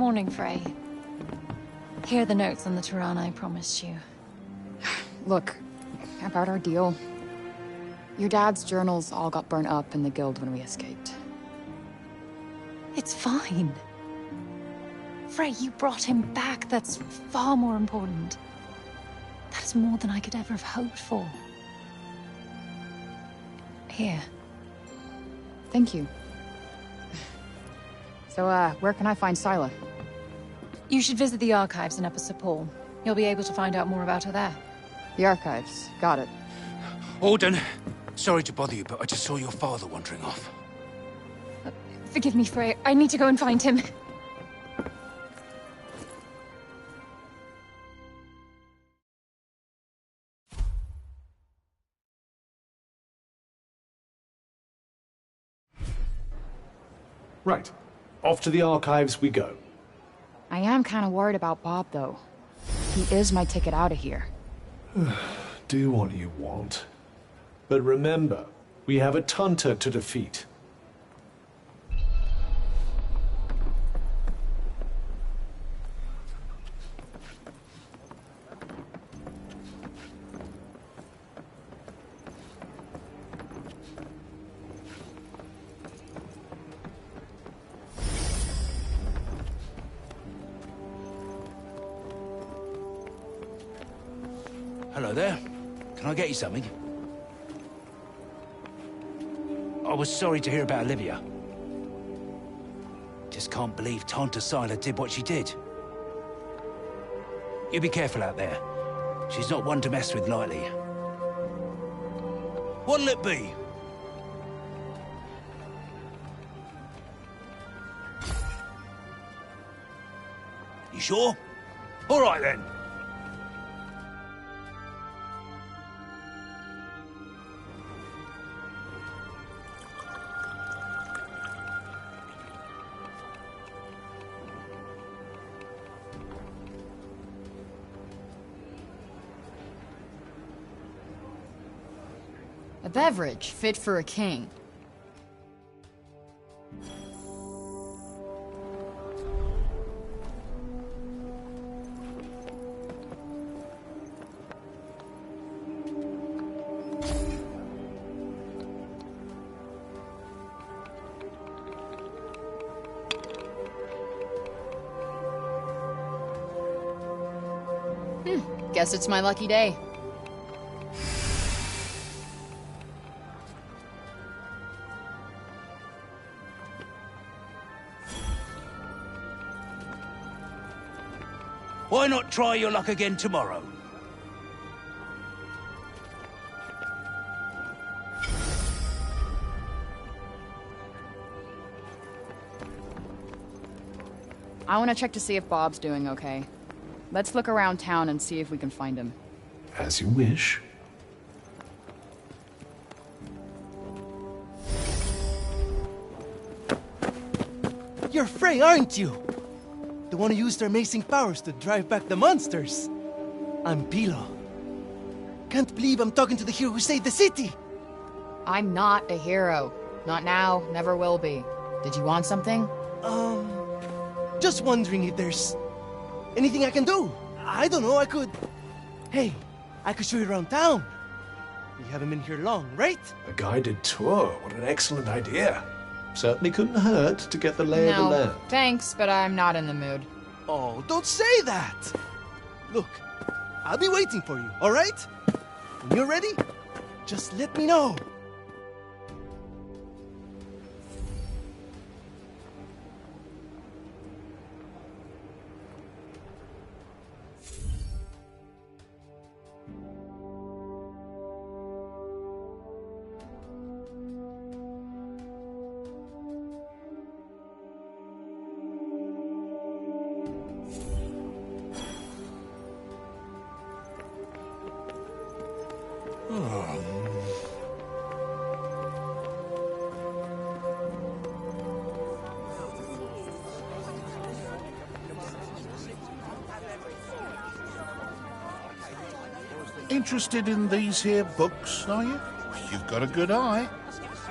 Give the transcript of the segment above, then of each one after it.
Morning, Frey. Here are the notes on the Tirana I promised you. Look, about our deal. Your dad's journals all got burnt up in the guild when we escaped. It's fine. Frey, you brought him back. That's far more important. That is more than I could ever have hoped for. Here. Thank you. So, where can I find Scylla? You should visit the archives in Upper Paul. You'll be able to find out more about her there. The archives. Got it. Auden, sorry to bother you, but I just saw your father wandering off. Forgive me, Frey. I need to go and find him. Right. Off to the archives we go. I am kind of worried about Bob, though. He is my ticket out of here. Do what you want. But remember, we have a Tunter to defeat. Hello there. Can I get you something? I was sorry to hear about Olivia. Just can't believe Tanta Scylla did what she did. You be careful out there. She's not one to mess with lightly. What'll it be? You sure? All right then. A beverage fit for a king. Guess it's my lucky day. Why not try your luck again tomorrow? I want to check to see if Bob's doing okay. Let's look around town and see if we can find him. As you wish. You're Frey, aren't you? The one who used her amazing powers to drive back the monsters. I'm Pilo. Can't believe I'm talking to the hero who saved the city. I'm not a hero. Not now, never will be. Did you want something? Just wondering if there's anything I can do. I don't know, I could... Hey, I could show you around town. You haven't been here long, right? A guided tour. What an excellent idea. Certainly couldn't hurt to get the lay of the land. Thanks, but I'm not in the mood. Oh, don't say that! Look, I'll be waiting for you, all right? When you're ready, just let me know. Interested in these here books, are you? You've got a good eye.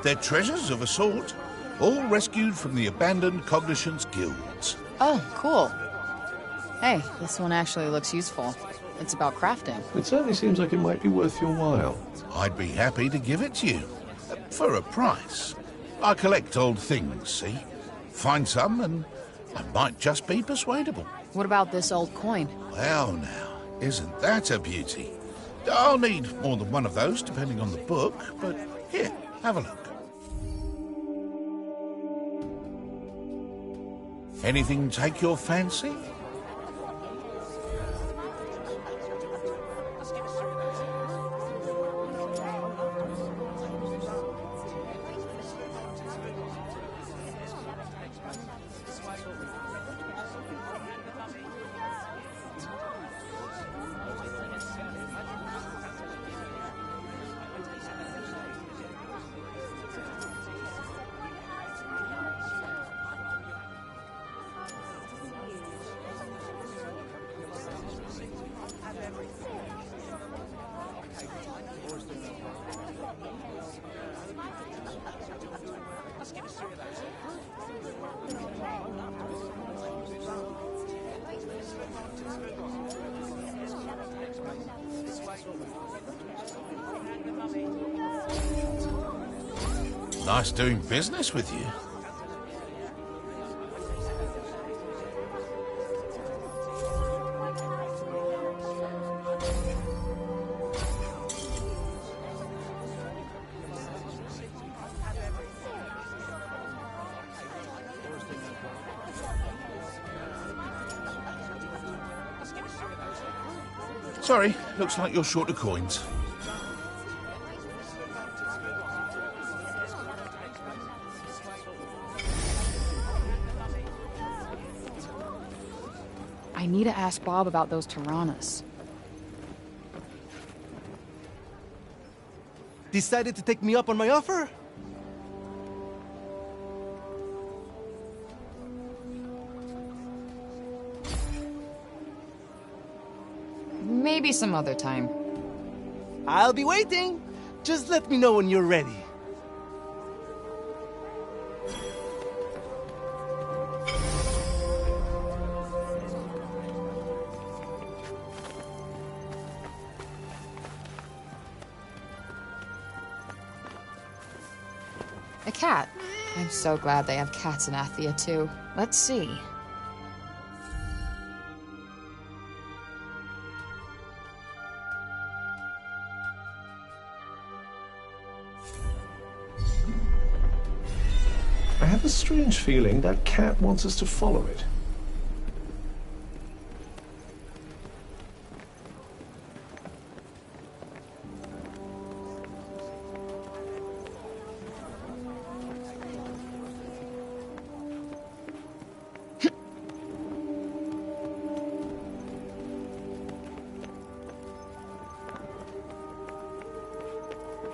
They're treasures of a sort, all rescued from the abandoned Cognition's guilds. Oh, cool. Hey, this one actually looks useful. It's about crafting. It certainly seems like it might be worth your while. I'd be happy to give it to you. For a price. I collect old things, see? Find some and I might just be persuadable. What about this old coin? Well now, isn't that a beauty? I'll need more than one of those depending on the book, but here, have a look. Anything take your fancy? Nice doing business with you. Sorry, looks like you're short of coins. I need to ask Bob about those Tyrannas. Decided to take me up on my offer? Maybe some other time. I'll be waiting. Just let me know when you're ready. A cat. I'm so glad they have cats in Athia, too. Let's see. I have a strange feeling that cat wants us to follow it.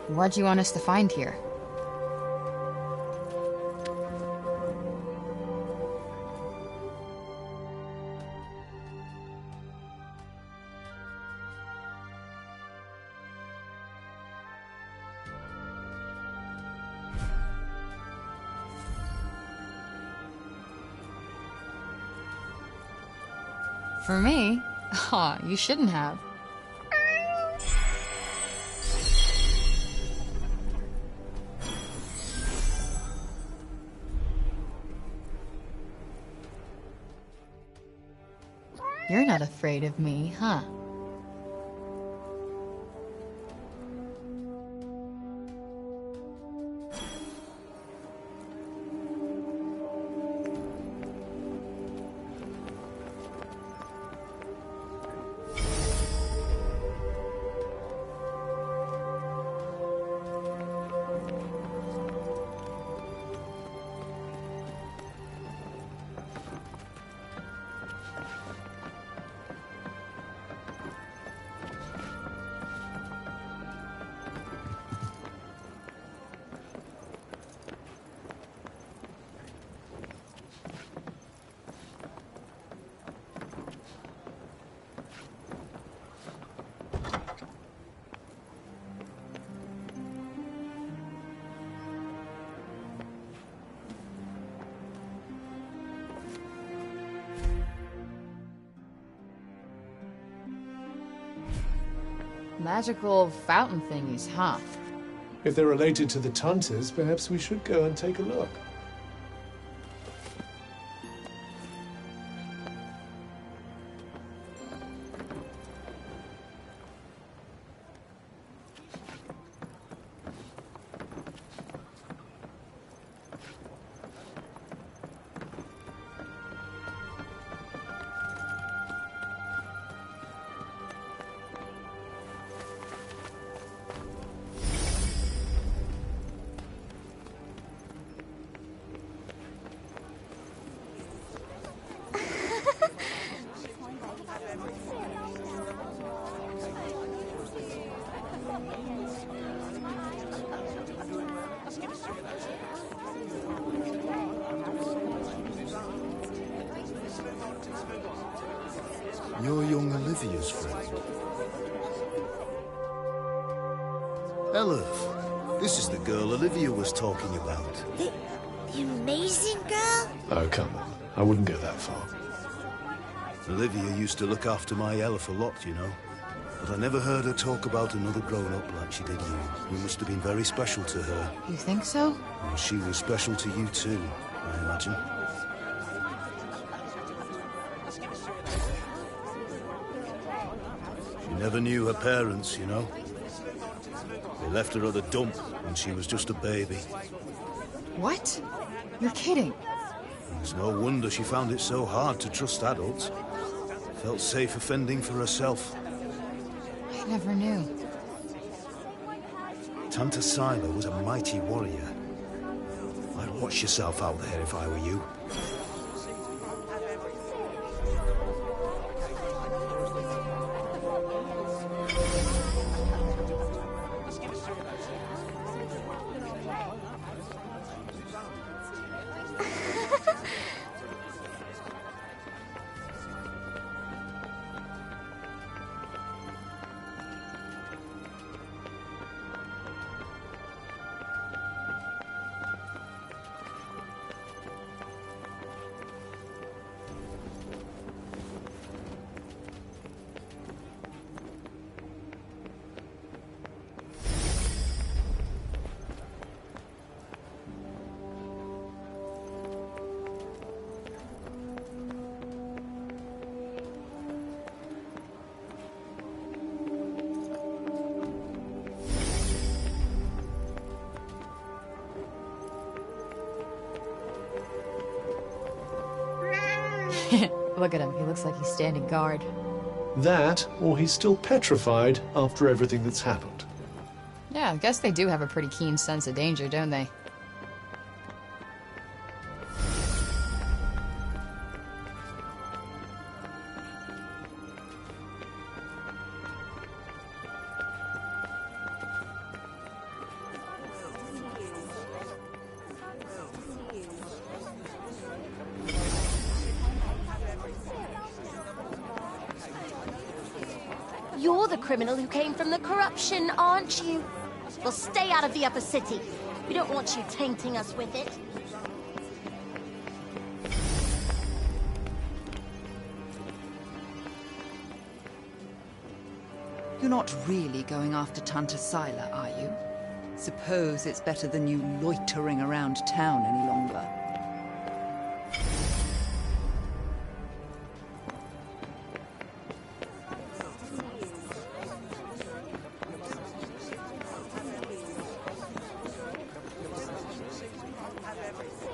What do you want us to find here? For me? Aw, you shouldn't have. You're not afraid of me, huh? Magical fountain thingies, huh? If they're related to the Tunters, perhaps we should go and take a look. You're young Olivia's friend. Elif, this is the girl Olivia was talking about. The amazing girl? Oh, come on. I wouldn't go that far. Olivia used to look after my Elif a lot, you know. But I never heard her talk about another grown-up like she did you. You must have been very special to her. You think so? And she was special to you too, I imagine. She never knew her parents, you know. They left her at the dump when she was just a baby. What? You're kidding. It's no wonder she found it so hard to trust adults. Felt safer fending for herself. I never knew. Tanta Sila was a mighty warrior. I'd watch yourself out there if I were you. Look at him. He looks like he's standing guard. That, or he's still petrified after everything that's happened. Yeah, I guess they do have a pretty keen sense of danger, don't they? You're the criminal who came from the corruption, aren't you? Well, stay out of the upper city. We don't want you tainting us with it. You're not really going after Tanta Sila, are you? Suppose it's better than you loitering around town any longer.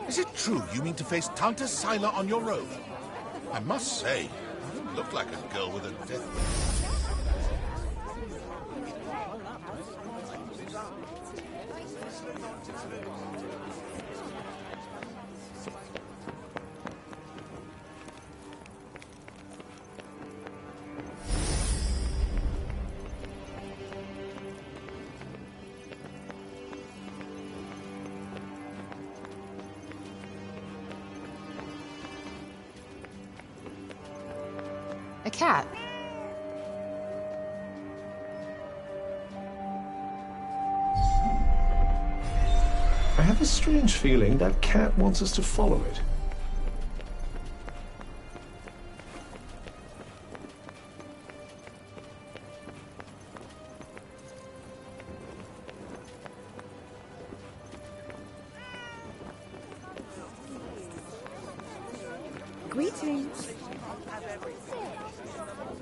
Is it true you mean to face Tanta Sila on your own? I must say, you don't look like a girl with a death wish. A cat. I have a strange feeling that cat wants us to follow it.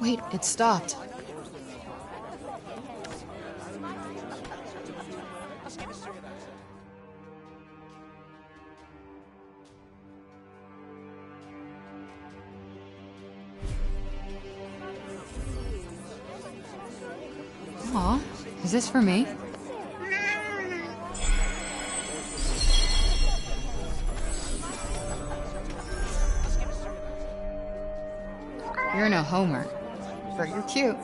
Wait, it stopped. Aw, is this for me? You're no Homer, but you're cute.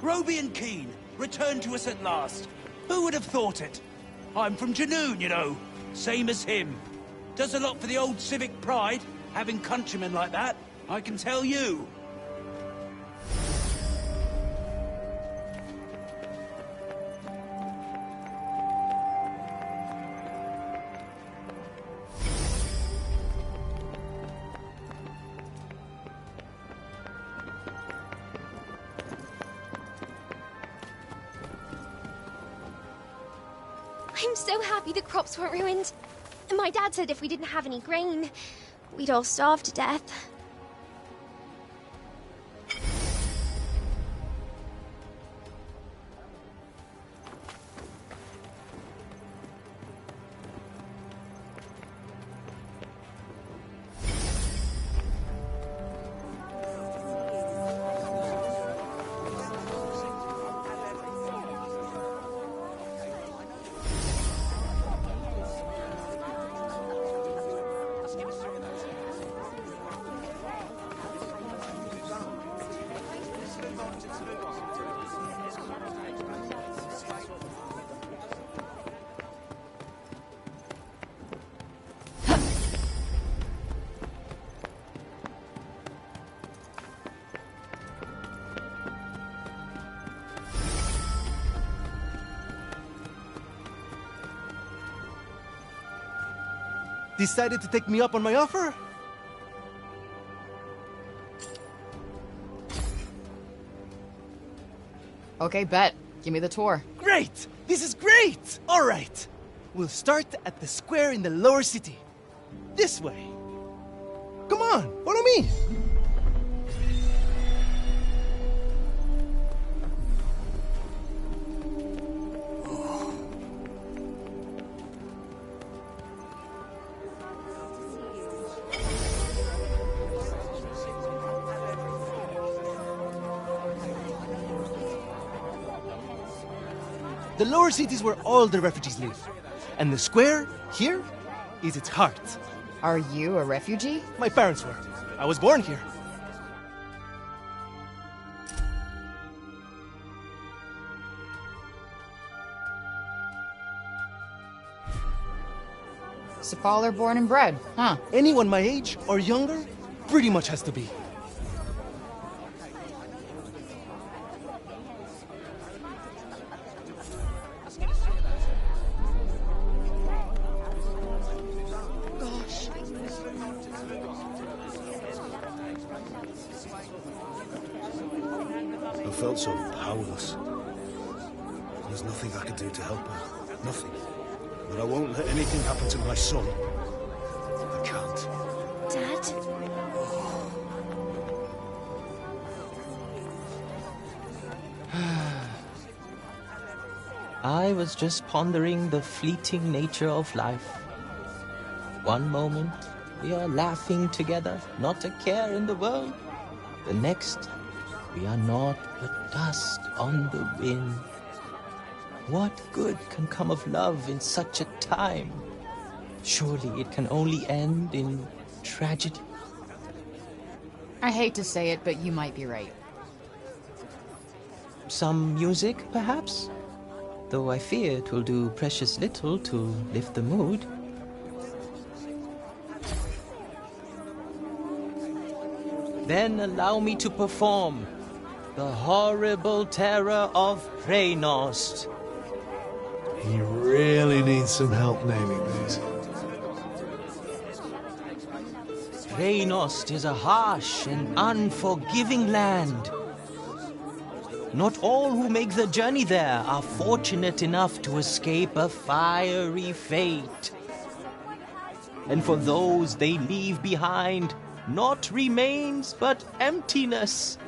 Roby and Keen, returned to us at last. Who would have thought it? I'm from Janoon, you know. Same as him. Does a lot for the old civic pride, having countrymen like that, I can tell you. I'm so happy the crops weren't ruined. My dad said if we didn't have any grain, we'd all starve to death. Decided to take me up on my offer? Okay, bet. Give me the tour. Great! This is great! All right. We'll start at the square in the lower city. This way. Come on, follow me. The lower city is where all the refugees live. And the square, here, is its heart. Are you a refugee? My parents were. I was born here. Sepaller born and bred, huh? Anyone my age or younger pretty much has to be. I felt so powerless. There's nothing I could do to help her. Nothing. But I won't let anything happen to my son. I can't. Dad? I was just pondering the fleeting nature of life. One moment, we are laughing together, not a care in the world. The next, we are naught but dust on the wind. What good can come of love in such a time? Surely it can only end in tragedy. I hate to say it, but you might be right. Some music, perhaps? though I fear it will do precious little to lift the mood. Then allow me to perform the horrible terror of Preynost. He really needs some help naming these. Preynost is a harsh and unforgiving land. Not all who make the journey there are fortunate enough to escape a fiery fate. And for those they leave behind, not remains but emptiness.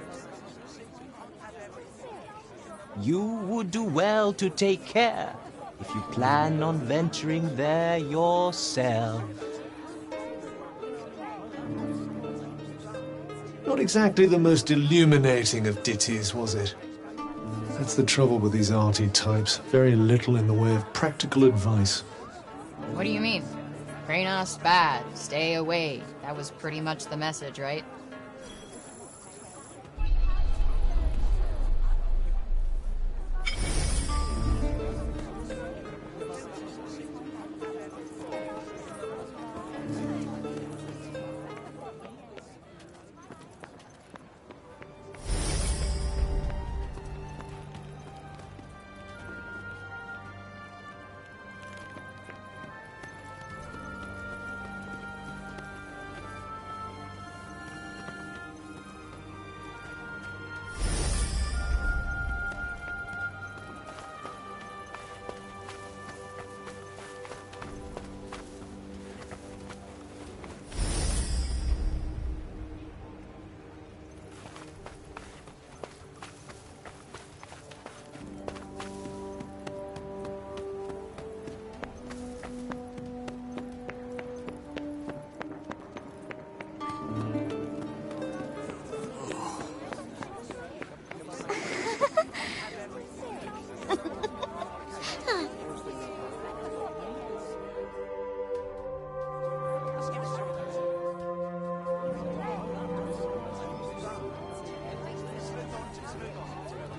You would do well to take care if you plan on venturing there yourself. Not exactly the most illuminating of ditties, was it? That's the trouble with these arty types. Very little in the way of practical advice. What do you mean? Kranos bad, stay away. That was pretty much the message, right?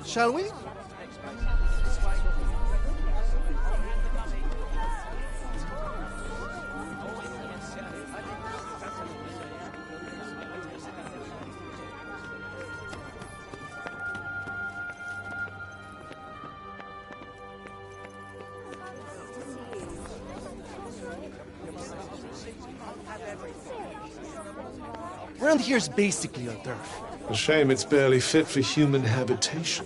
Shall we? Around here's basically a turf. A shame it's barely fit for human habitation.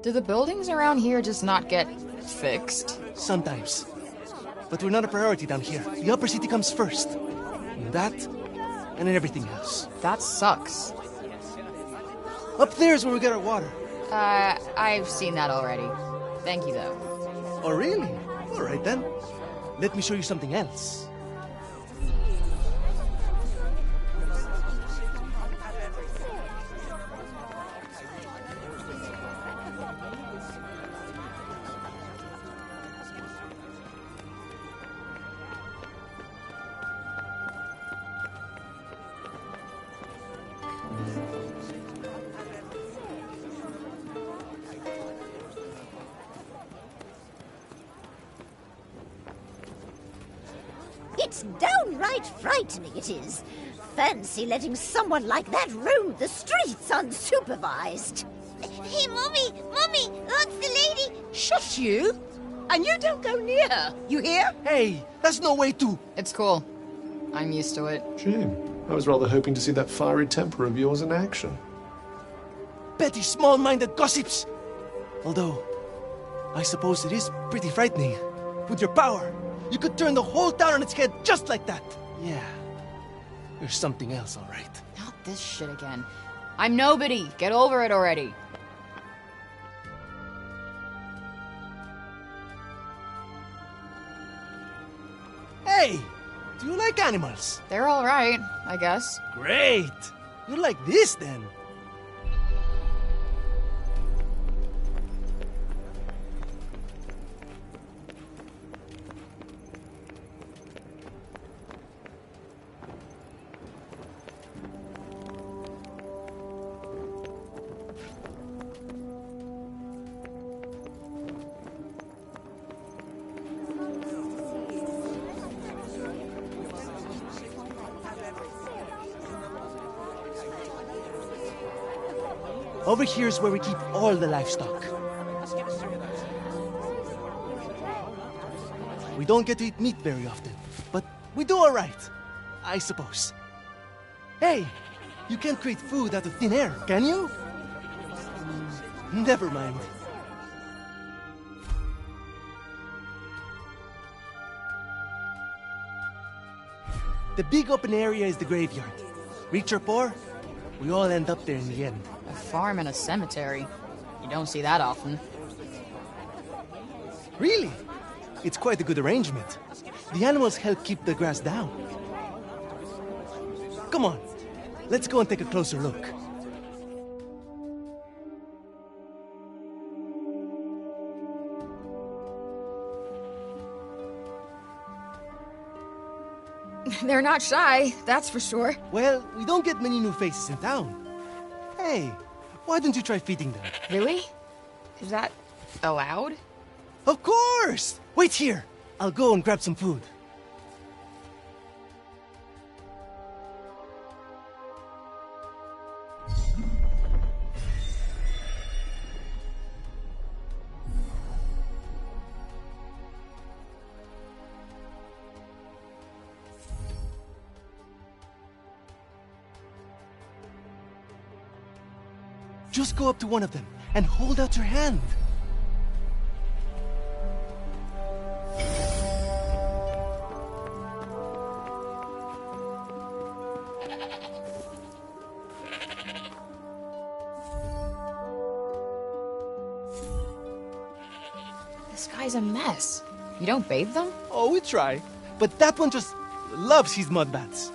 Do the buildings around here just not get fixed? Sometimes. But we're not a priority down here. The upper city comes first. And that, and then everything else. That sucks. Up there's where we get our water. I've seen that already. Thank you, though. Oh, really? All right, then. Let me show you something else. It's downright frightening, it is. Fancy letting someone like that roam the streets unsupervised. Hey, Mummy! Mummy! That's the lady! Shush you! And you don't go near her, you hear? Hey, that's no way to... It's cool. I'm used to it. Shame. I was rather hoping to see that fiery temper of yours in action. Petty, small-minded gossips! Although, I suppose it is pretty frightening. With your power, you could turn the whole town on its head just like that. Yeah, you're something else, all right. Not this shit again. I'm nobody. Get over it already. Hey, do you like animals? They're all right, I guess. Great! You like this, then? Over here is where we keep all the livestock. We don't get to eat meat very often, but we do all right, I suppose. Hey, you can't create food out of thin air, can you? Never mind. The big open area is the graveyard. Rich or poor, we all end up there in the end. A farm and a cemetery. You don't see that often. Really? It's quite a good arrangement. The animals help keep the grass down. Come on, let's go and take a closer look. They're not shy, that's for sure. Well, we don't get many new faces in town. Hey, why don't you try feeding them? Really? Is that allowed? Of course! Wait here. I'll go and grab some food. Just go up to one of them and hold out your hand. This guy's a mess. You don't bathe them? Oh, we try. But that one just loves his mud baths.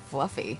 Fluffy.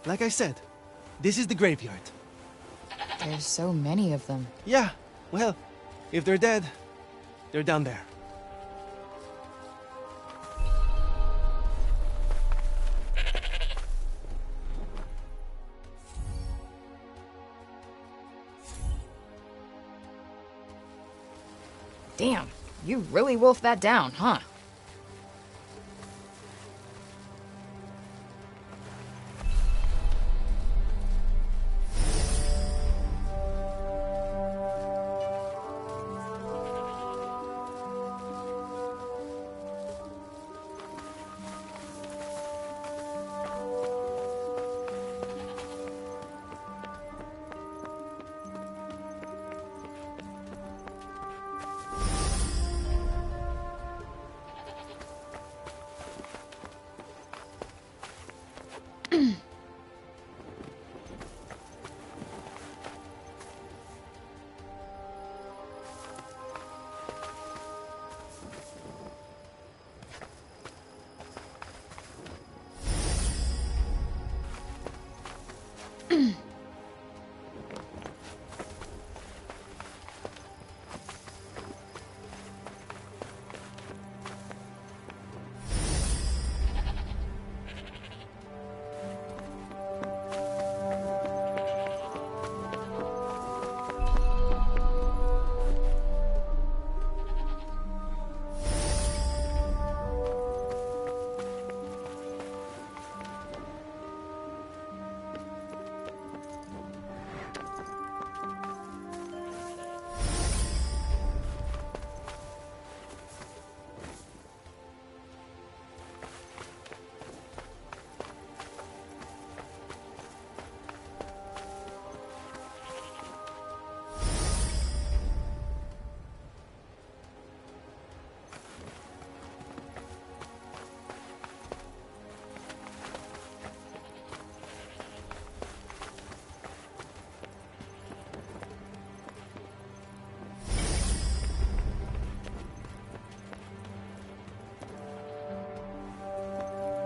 Like I said, this is the graveyard. There's so many of them. Yeah, well, if they're dead, they're down there. Damn, you really wolfed that down, huh?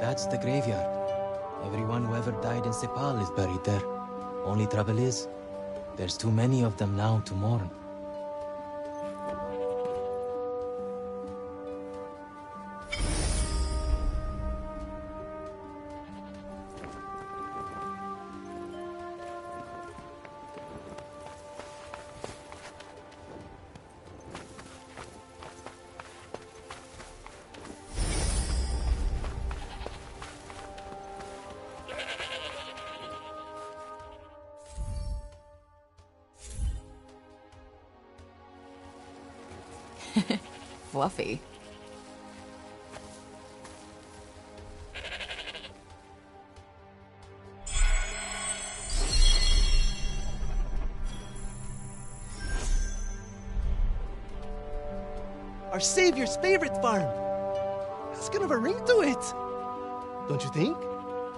That's the graveyard. Everyone who ever died in Sepal is buried there. Only trouble is, there's too many of them now to mourn. Fluffy. Our savior's favorite farm. It's kind of a ring to it. Don't you think?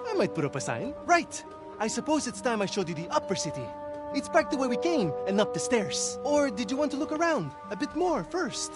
I might put up a sign. Right. I suppose it's time I showed you the upper city. It's back the way we came and up the stairs. Or did you want to look around a bit more first?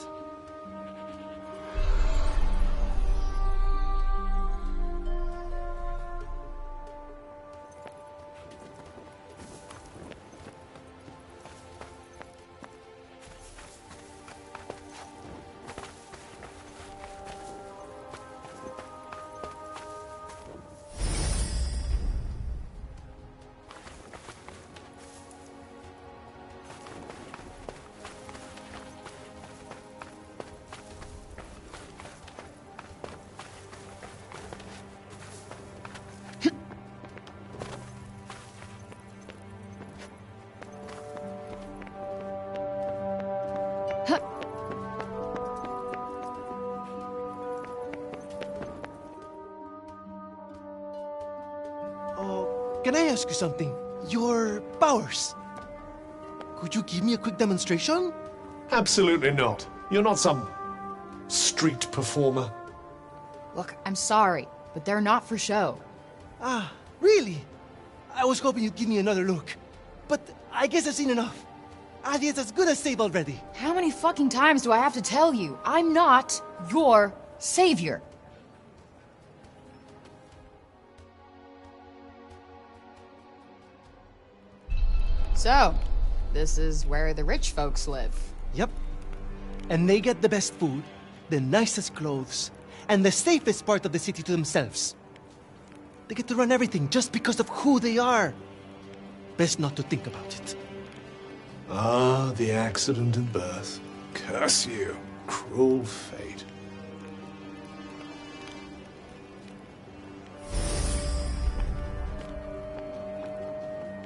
Can I ask you something? Your powers. Could you give me a quick demonstration? Absolutely not. You're not some street performer. Look, I'm sorry, but they're not for show. Ah, really? I was hoping you'd give me another look. But I guess I've seen enough. Adi is as good as saved already. How many fucking times do I have to tell you? I'm not your savior. So, this is where the rich folks live. Yep. And they get the best food, the nicest clothes, and the safest part of the city to themselves. They get to run everything just because of who they are. Best not to think about it. Ah, the accident of birth. Curse you, cruel fate.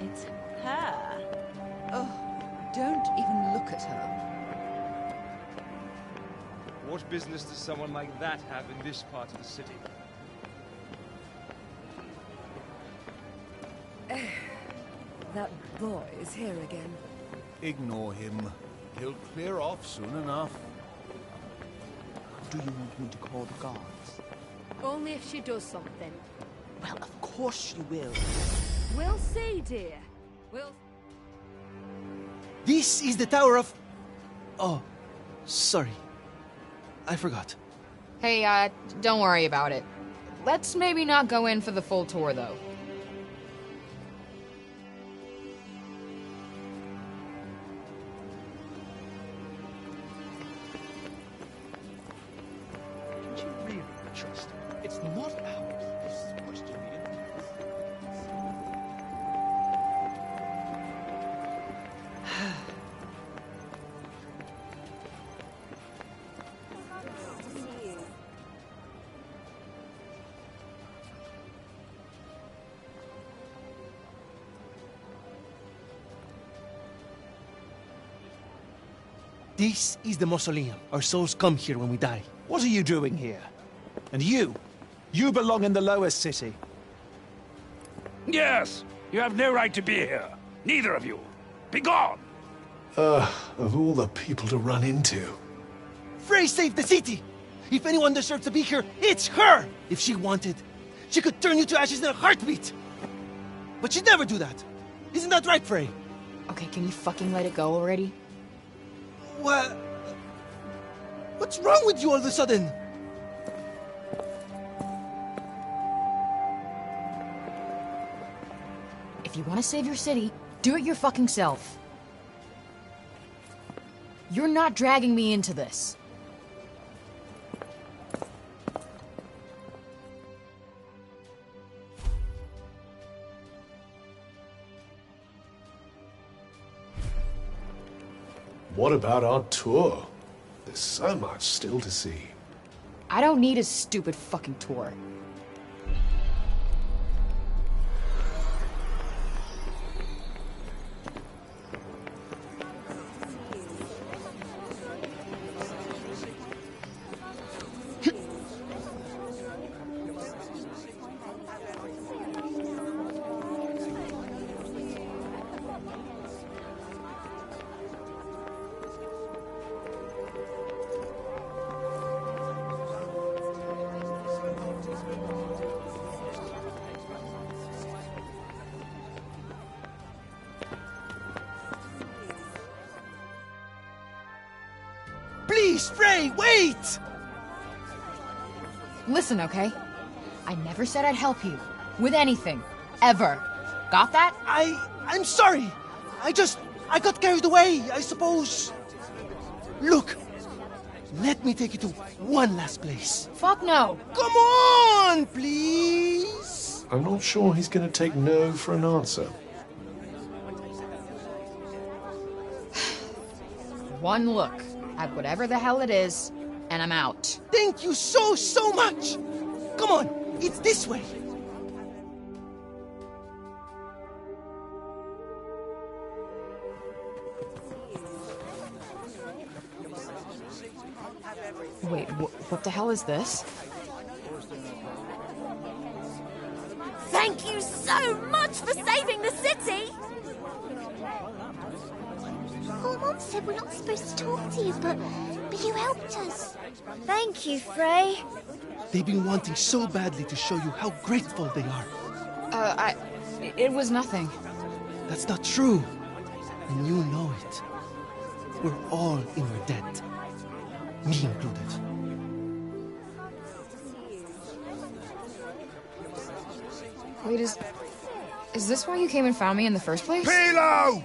It's her. Oh, don't even look at her. What business does someone like that have in this part of the city? That boy is here again. Ignore him. He'll clear off soon enough. Do you want me to call the guards? Only if she does something. Well, of course she will. We'll see, dear. This is the Tower of... Oh, sorry. I forgot. Hey, don't worry about it. Let's maybe not go in for the full tour, though. It's not ours. This is question the This is the mausoleum. Our souls come here when we die. What are you doing here? And you? You belong in the lowest city. Yes, you have no right to be here. Neither of you. Be gone! Of all the people to run into. Frey saved the city! If anyone deserves to be here, it's her! If she wanted, she could turn you to ashes in a heartbeat! But she'd never do that. Isn't that right, Frey? Okay, can you fucking let it go already? What? What's wrong with you all of a sudden? If you want to save your city, do it your fucking self. You're not dragging me into this. What about our tour? There's so much still to see. I don't need a stupid fucking tour. Please, Frey, wait! Listen, okay? I never said I'd help you. With anything. Ever. Got that? I'm sorry! I got carried away, I suppose. Look! Let me take you to one last place. Fuck no! Come on, please! I'm not sure he's gonna take no for an answer. One look at whatever the hell it is, and I'm out. Thank you so much! Come on, it's this way. Wait, what the hell is this? Thank you so much for saving the city! Our mom said we're not supposed to talk to you, but you helped us. Thank you, Frey. They've been wanting so badly to show you how grateful they are. It was nothing. That's not true. And you know it. We're all in your debt. Me included. Wait, is this why you came and found me in the first place? Pilo!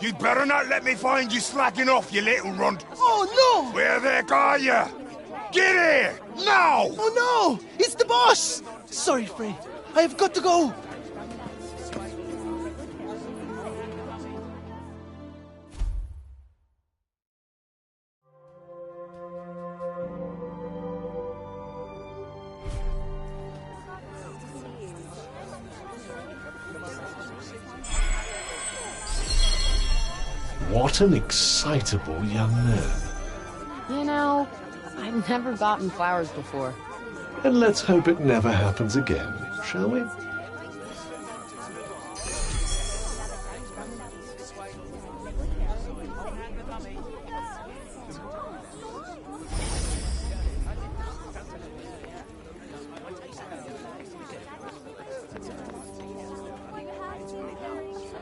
You'd better not let me find you slacking off, you little runt. Oh, no! Where the heck are you? Get here! Now! Oh, no! It's the boss! Sorry, Frey. I have got to go. What an excitable young man. You know, I've never gotten flowers before. And let's hope it never happens again, shall we?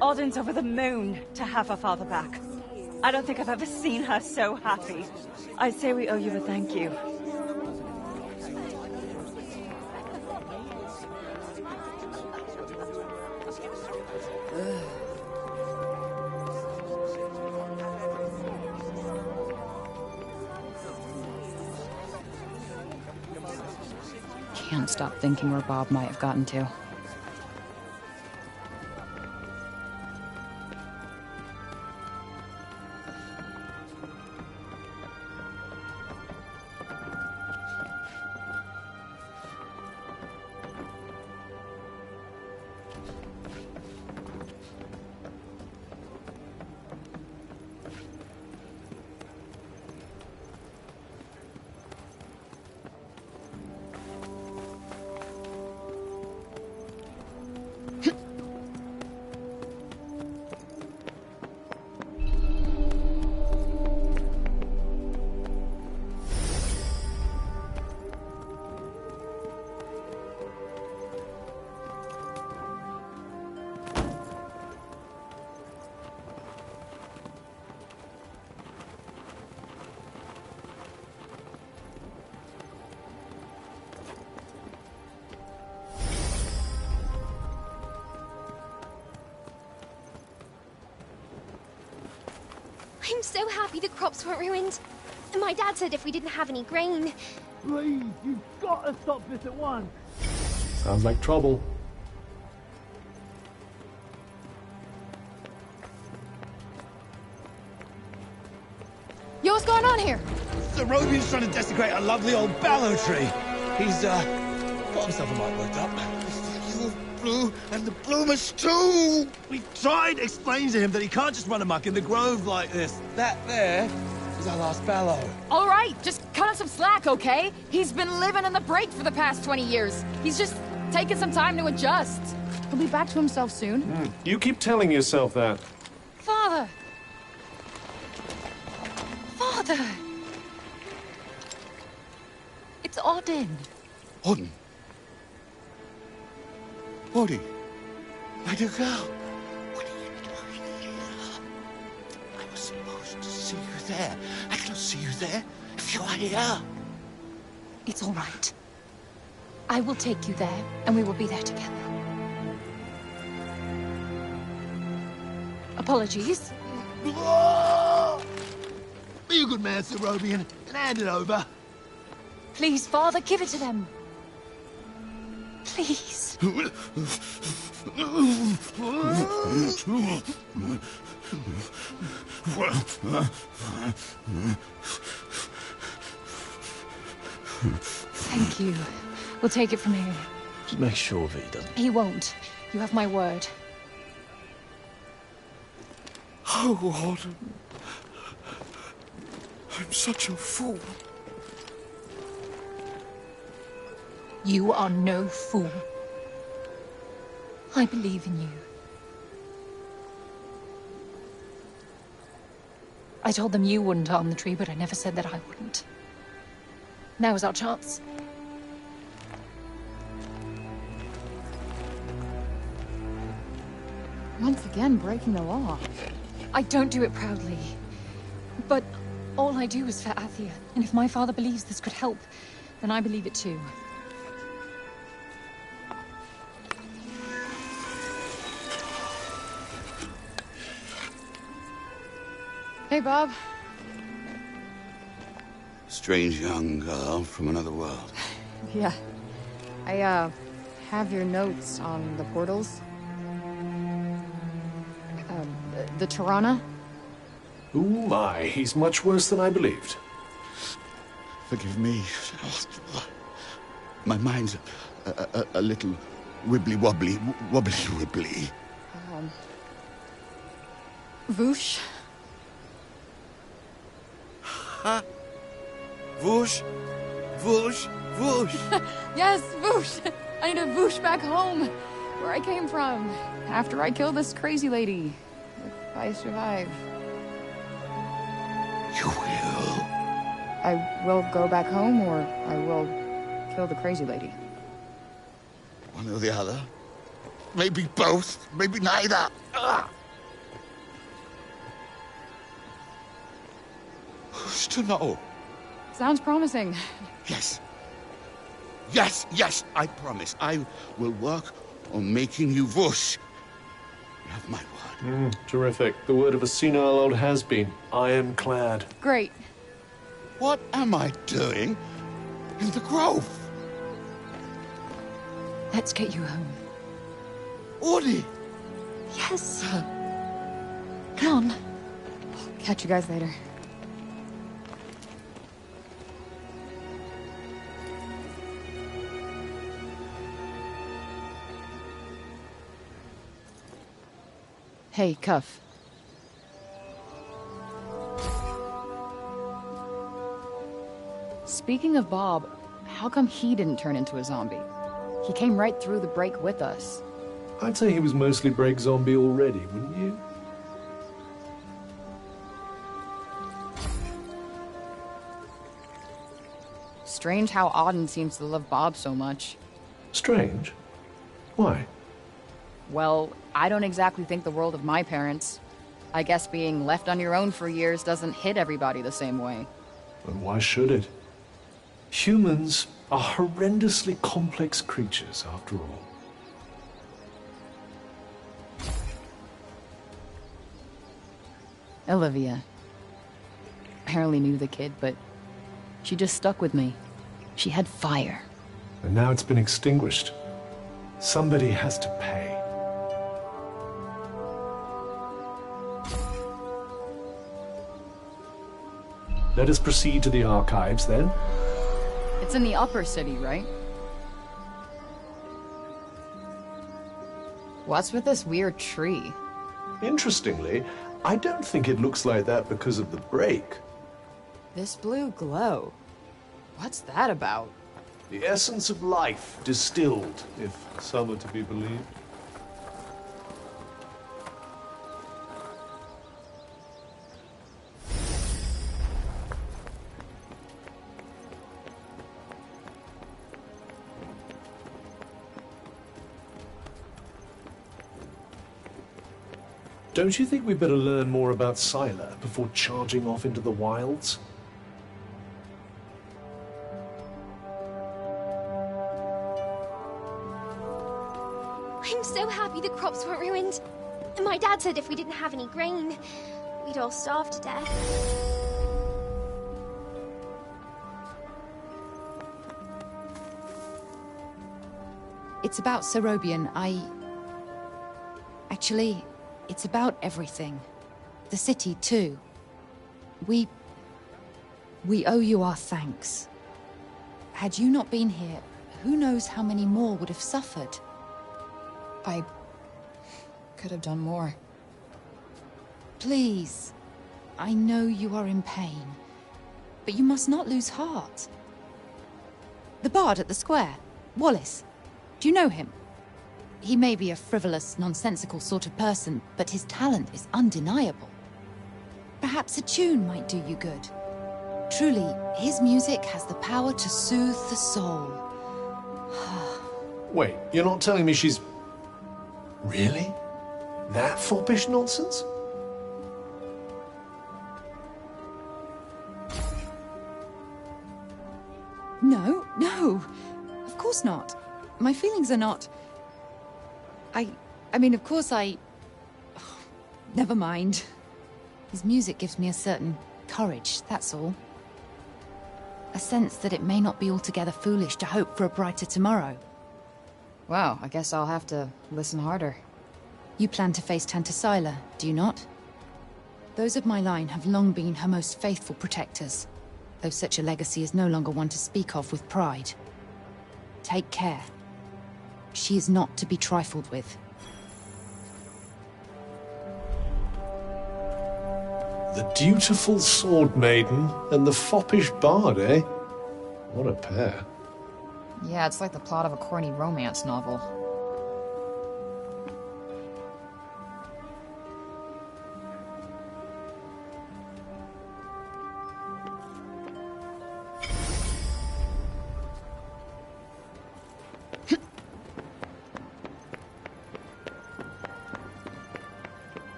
Odin's over the moon to have her father back. I don't think I've ever seen her so happy. I say we owe you a thank you. can't stop thinking where Bob might have gotten to. I'm so happy the crops weren't ruined. My dad said if we didn't have any grain... Please, you've got to stop this at once. Sounds like trouble. Yo, what's going on here? The Robian's trying to desecrate a lovely old ballow tree. He's, got himself a mite worked up. You're blue, and the bloomers too! We've tried explaining to him that he can't just run amok in the grove like this. That there is our last ballow. All right, just cut him some slack, okay? He's been living in the break for the past 20 years. He's just taking some time to adjust. He'll be back to himself soon. You keep telling yourself that. Father! Father! It's Odin. Odin? Odin? My dear girl, what are you doing here? I was supposed to see you there. I cannot see you there if you are here. It's all right. I will take you there, and we will be there together. Apologies. Be a good man, Sir Robian, and hand it over. Please, Father, give it to them. Please. Thank you. We'll take it from here. Just make sure that he doesn't. He won't. You have my word. Oh, Odin. I'm such a fool. You are no fool. I believe in you. I told them you wouldn't harm the tree, but I never said that I wouldn't. Now is our chance. Once again, breaking the law. I don't do it proudly. But all I do is for Athia. And if my father believes this could help, then I believe it too. Hey, Bob. Strange young girl from another world. Yeah. I, have your notes on the portals. The Tirana? Oh my, he's much worse than I believed. Forgive me. My mind's a little wibbly-wobbly. Wobbly-wibbly. Voosh? Huh? Voosh? Voosh? Voosh? Yes, Voosh! I need to Voosh back home, where I came from, after I killed this crazy lady. If I survive. You will? I will go back home, or I will kill the crazy lady. One or the other. Maybe both. Maybe neither. Ugh. Who's to know? Sounds promising. Yes. Yes, yes, I promise. I will work on making you Voosh. You have my word. Terrific. The word of a senile old has-been. Ironclad. Great. What am I doing in the grove? Let's get you home. Ori! Yes. Come on. Catch you guys later. Hey, Cuff. Speaking of Bob, how come he didn't turn into a zombie? He came right through the break with us. I'd say he was mostly break zombie already, wouldn't you? Strange how Auden seems to love Bob so much. Strange? Why? Well, I don't exactly think the world of my parents. I guess being left on your own for years doesn't hit everybody the same way. But why should it? Humans are horrendously complex creatures, after all. Olivia. I hardly knew the kid, but she just stuck with me. She had fire. And now it's been extinguished. Somebody has to pay. Let us proceed to the archives, then. It's in the upper city, right? What's with this weird tree? Interestingly, I don't think it looks like that because of the break. This blue glow. What's that about? The essence of life distilled, if some are to be believed. Don't you think we better learn more about Sylar before charging off into the wilds? I'm so happy the crops weren't ruined. My dad said if we didn't have any grain, we'd all starve to death. It's about Serobian. Actually, it's about everything. The city, too. We owe you our thanks. Had you not been here, who knows how many more would have suffered? I could have done more. Please. I know you are in pain, but you must not lose heart. The bard at the square, Wallace. Do you know him? He may be a frivolous, nonsensical sort of person, but his talent is undeniable. Perhaps a tune might do you good. Truly, his music has the power to soothe the soul. Wait, you're not telling me she's... Really? That foppish nonsense? No, no. Of course not. My feelings are not... I mean, of course never mind. His music gives me a certain courage, that's all. A sense that it may not be altogether foolish to hope for a brighter tomorrow. Wow, I guess I'll have to listen harder. You plan to face Tanta Sylar, do you not? Those of my line have long been her most faithful protectors, though such a legacy is no longer one to speak of with pride. Take care. She is not to be trifled with. The dutiful sword maiden and the foppish bard, eh? What a pair. Yeah, it's like the plot of a corny romance novel.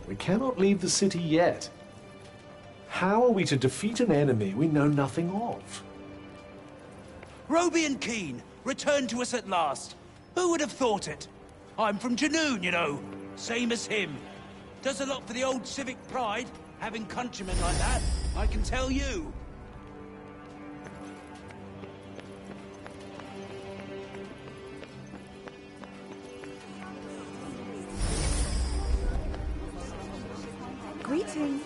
We cannot leave the city yet. How are we to defeat an enemy we know nothing of? Roby and Keen, return to us at last. Who would have thought it? I'm from Junoon, you know, same as him. Does a lot for the old civic pride, having countrymen like that, I can tell you. Greetings.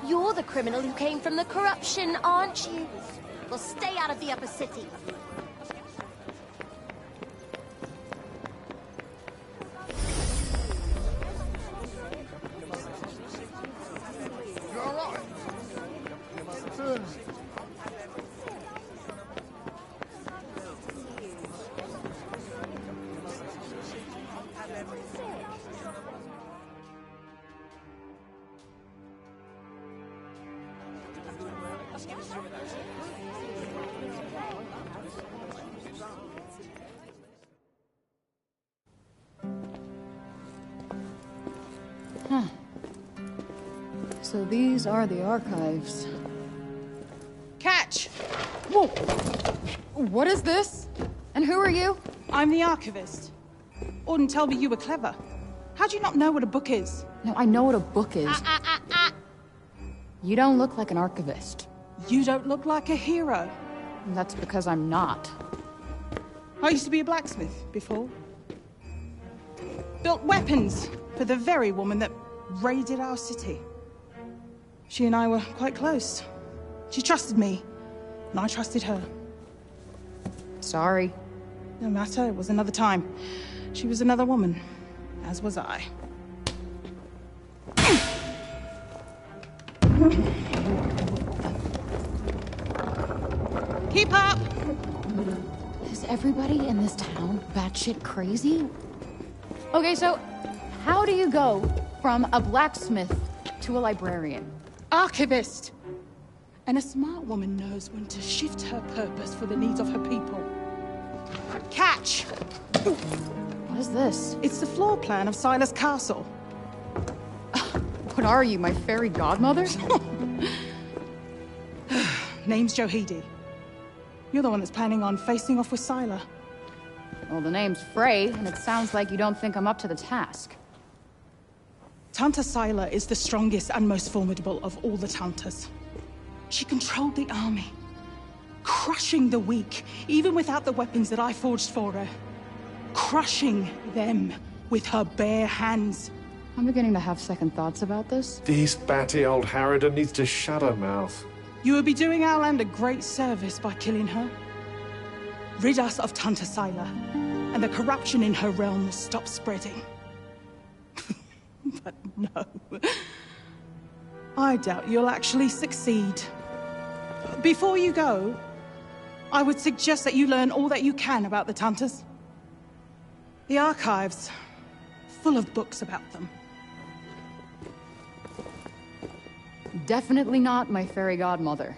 You're the criminal who came from the corruption, aren't you? Well, stay out of the upper city. Huh. So these are the archives. Catch! Whoa! What is this? And who are you? I'm the archivist. Auden told me you were clever. How do you not know what a book is? No, I know what a book is. You don't look like an archivist. You don't look like a hero. That's because I'm not. I used to be a blacksmith before. Built weapons for the very woman that raided our city. She and I were quite close. She trusted me, and I trusted her. Sorry. No matter, it was another time. She was another woman, as was I. Keep up! Is everybody in this town batshit crazy? Okay, so how do you go from a blacksmith to a librarian? Archivist! And a smart woman knows when to shift her purpose for the needs of her people. Catch! What is this? It's the floor plan of Silas Castle. What are you, my fairy godmother? Name's Johidi. You're the one that's planning on facing off with Sila. Well, the name's Frey, and it sounds like you don't think I'm up to the task. Tanta Sila is the strongest and most formidable of all the Tantas. She controlled the army, crushing the weak, even without the weapons that I forged for her. Crushing them with her bare hands. I'm beginning to have second thoughts about this. This batty old harridan needs to shut her mouth. You would be doing our land a great service by killing her. Rid us of Tanta Sila, and the corruption in her realm will stop spreading. But no. I doubt you'll actually succeed. Before you go, I would suggest that you learn all that you can about the Tantas. The archives, full of books about them. Definitely not my fairy godmother.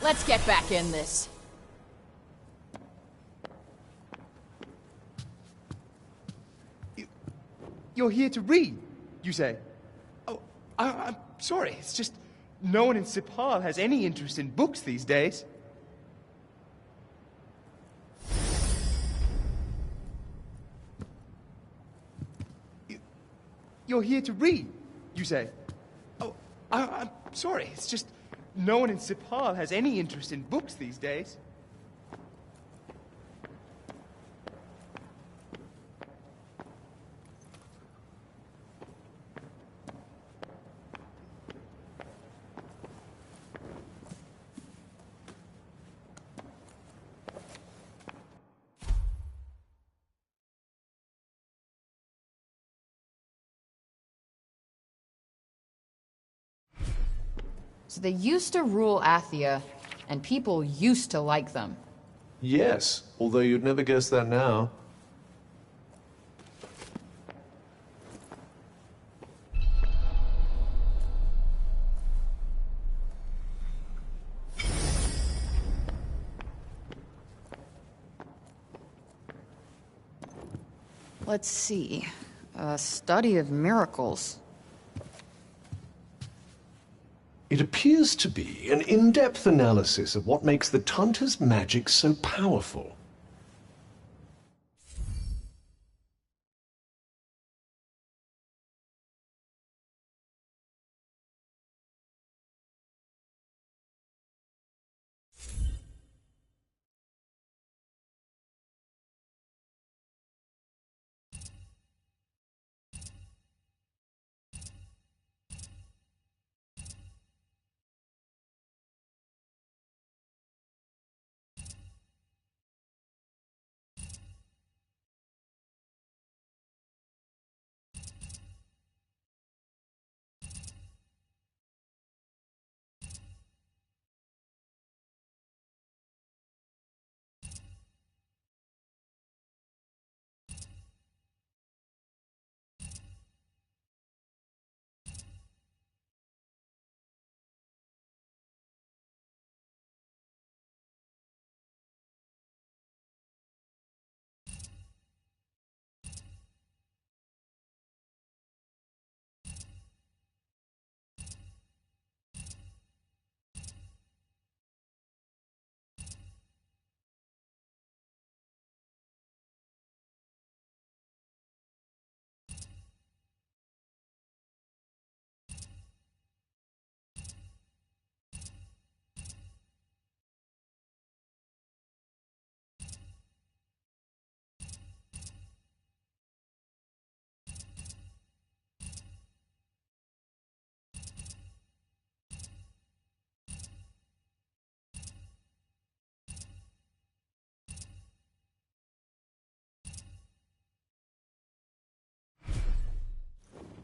Let's get back in this. You're here to read, you say? Oh, I'm sorry. It's just no one in Sipal has any interest in books these days. You're here to read, you say? Oh, I'm sorry. It's just no one in Sipal has any interest in books these days. So they used to rule Athia, and people used to like them. Yes, although you'd never guess that now. Let's see. A study of miracles. It appears to be an in-depth analysis of what makes the Tanta's magic so powerful.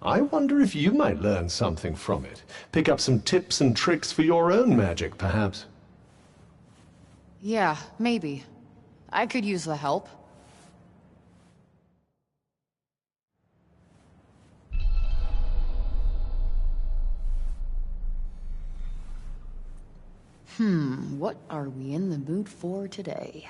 I wonder if you might learn something from it. Pick up some tips and tricks for your own magic, perhaps. Yeah, maybe. I could use the help. What are we in the mood for today?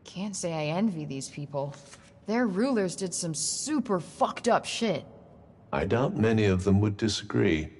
Can't say I envy these people. Their rulers did some super fucked up shit. I doubt many of them would disagree.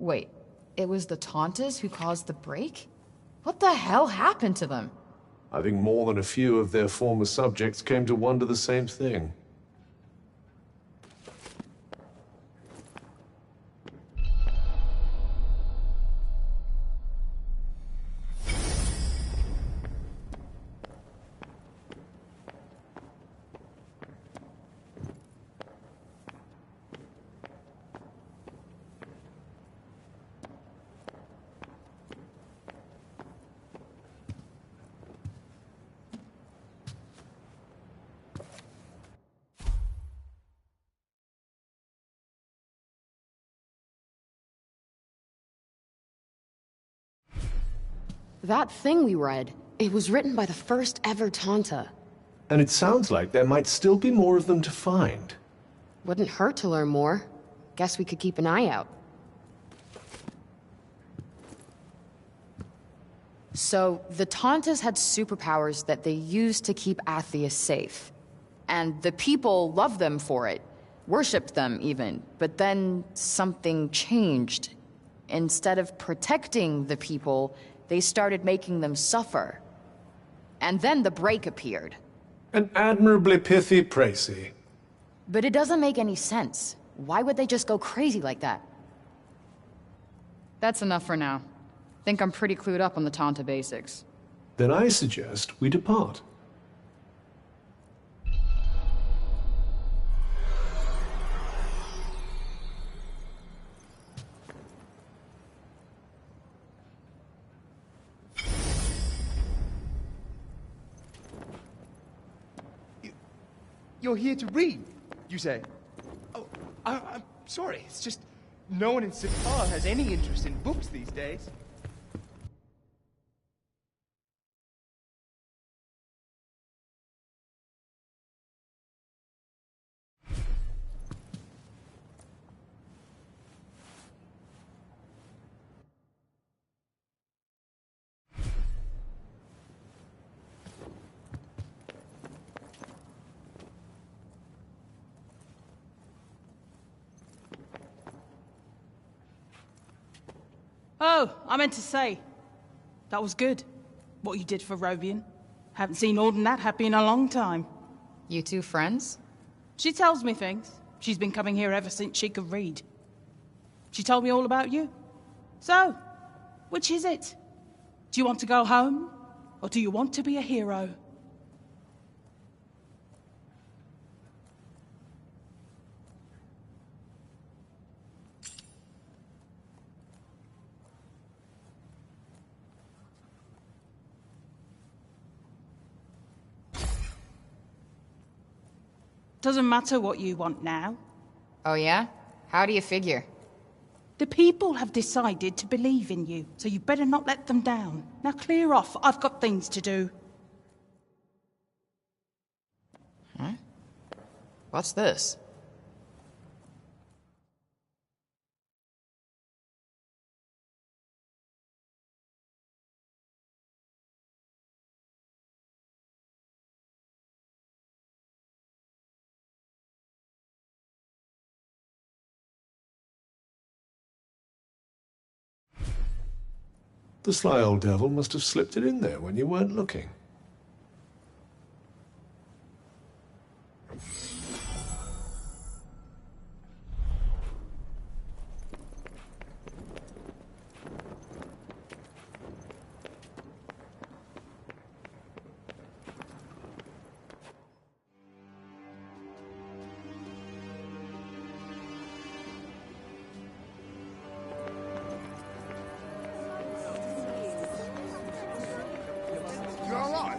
Wait, it was the Tauntas who caused the break? What the hell happened to them? I think more than a few of their former subjects came to wonder the same thing. That thing we read, it was written by the first ever Tanta. And it sounds like there might still be more of them to find. Wouldn't hurt to learn more. Guess we could keep an eye out. So, the Tauntas had superpowers that they used to keep Athia safe. And the people loved them for it. Worshipped them, even. But then something changed. Instead of protecting the people, they started making them suffer. And then the break appeared. An admirably pithy précis. But it doesn't make any sense. Why would they just go crazy like that? That's enough for now. Think I'm pretty clued up on the Tanta basics. Then I suggest we depart. You're here to read, you say? Oh, I'm sorry. It's just no one in Sepal has any interest in books these days. Oh, I meant to say, that was good, what you did for Robian. Haven't seen Auden that happy in a long time. You two friends? She tells me things. She's been coming here ever since she could read. She told me all about you. So, which is it? Do you want to go home, or do you want to be a hero? Doesn't matter what you want now. Oh yeah? How do you figure? The people have decided to believe in you, so you better not let them down. Now clear off, I've got things to do. Huh? What's this? The sly old devil must have slipped it in there when you weren't looking. You all right?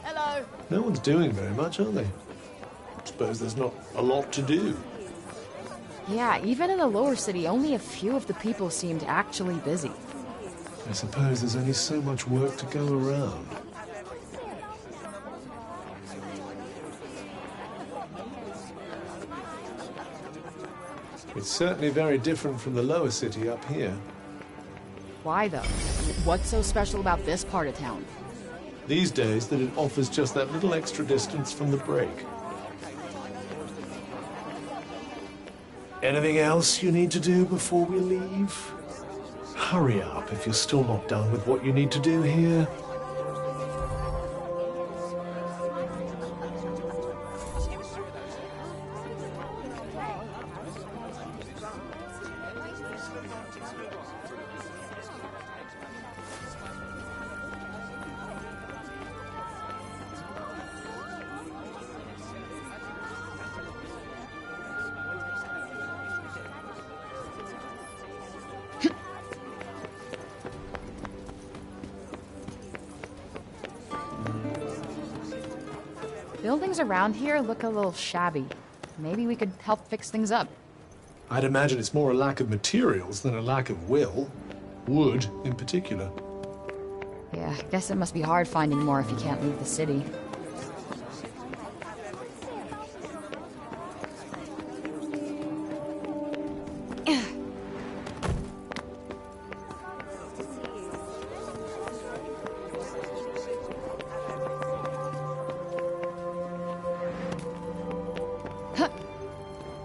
Hello. No one's doing very much, are they? Suppose there's not a lot to do. Yeah, even in the lower city, only a few of the people seemed actually busy. I suppose there's only so much work to go around. It's certainly very different from the lower city up here. Why, though? What's so special about this part of town? These days, that it offers just that little extra distance from the break. Anything else you need to do before we leave? Hurry up if you're still not done with what you need to do here. Buildings around here look a little shabby. Maybe we could help fix things up. I'd imagine it's more a lack of materials than a lack of will. Wood, in particular. Yeah, I guess it must be hard finding more if you can't leave the city.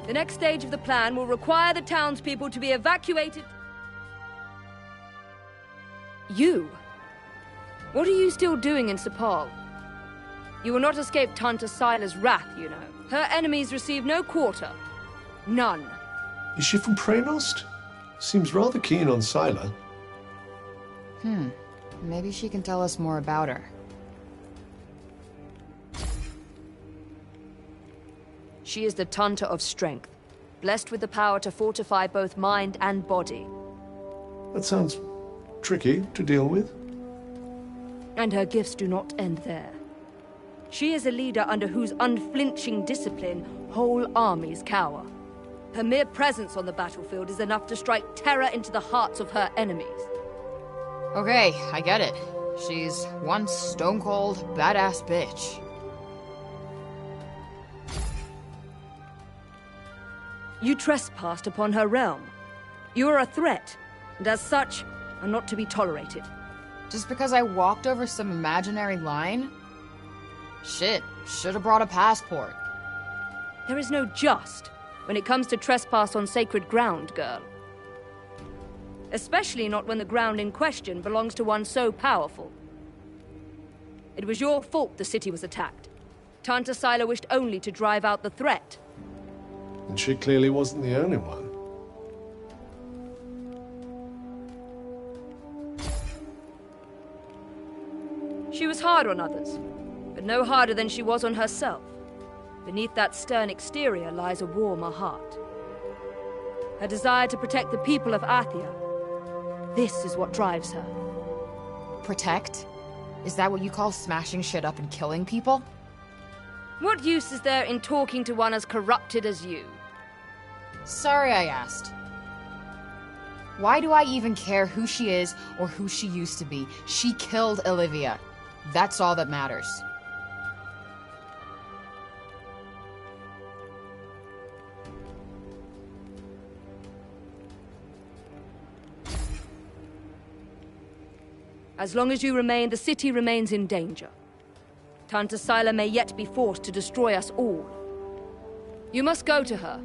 The next stage of the plan will require the townspeople to be evacuated. You? What are you still doing in Sepal? You will not escape Tanta Sila's wrath, you know. Her enemies receive no quarter. None. Is she from Praenost? Seems rather keen on Sila. Maybe she can tell us more about her. She is the Tanta of Strength, blessed with the power to fortify both mind and body. That sounds tricky to deal with. And her gifts do not end there. She is a leader under whose unflinching discipline whole armies cower. Her mere presence on the battlefield is enough to strike terror into the hearts of her enemies. Okay, I get it. She's one stone-cold, badass bitch. You trespassed upon her realm. You are a threat, and as such, are not to be tolerated. Just because I walked over some imaginary line? Shit, should have brought a passport. There is no just when it comes to trespass on sacred ground, girl. Especially not when the ground in question belongs to one so powerful. It was your fault the city was attacked. Tanta Sila wished only to drive out the threat. And she clearly wasn't the only one. She was hard on others, but no harder than she was on herself. Beneath that stern exterior lies a warmer heart. Her desire to protect the people of Athia. This is what drives her. Protect? Is that what you call smashing shit up and killing people? What use is there in talking to one as corrupted as you? Sorry I asked. Why do I even care who she is or who she used to be? She killed Olivia. That's all that matters. As long as you remain, the city remains in danger. Tanta Sila may yet be forced to destroy us all. You must go to her,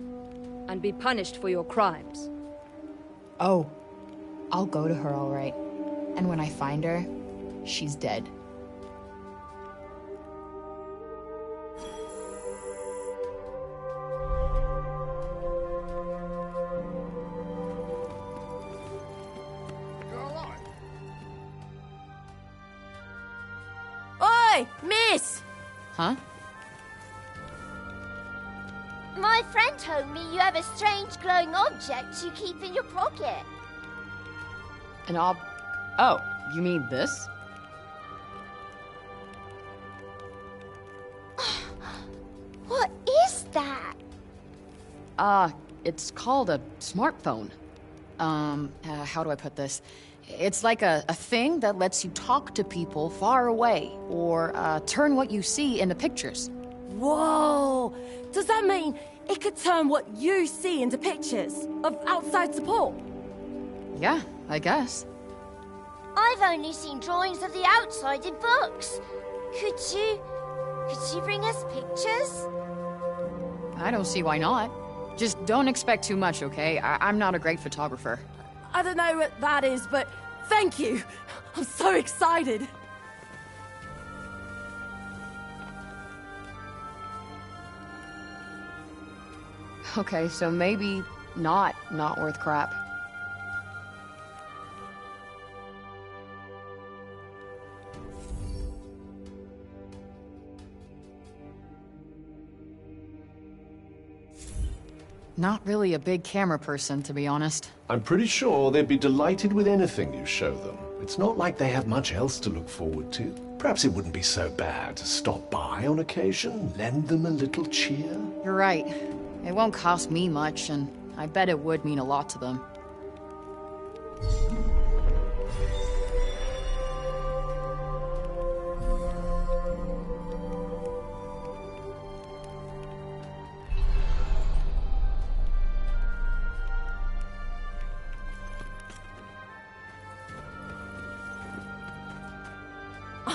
and be punished for your crimes. Oh, I'll go to her all right. And when I find her, she's dead. Oi, miss! Huh? My friend told me you have a strange glowing object you keep in your pocket. Oh, you mean this? What is that? It's called a smartphone. How do I put this? It's like a thing that lets you talk to people far away, or turn what you see into pictures. Whoa! Does that mean it could turn what you see into pictures of outside support? Yeah, I guess. I've only seen drawings of the outside in books. Could you bring us pictures? I don't see why not. Just don't expect too much, okay? I'm not a great photographer. I don't know what that is, but thank you. I'm so excited. Okay, so maybe not worth crap. Not really a big camera person, to be honest. I'm pretty sure they'd be delighted with anything you show them. It's not like they have much else to look forward to. Perhaps it wouldn't be so bad to stop by on occasion, lend them a little cheer. You're right. It won't cost me much, and I bet it would mean a lot to them.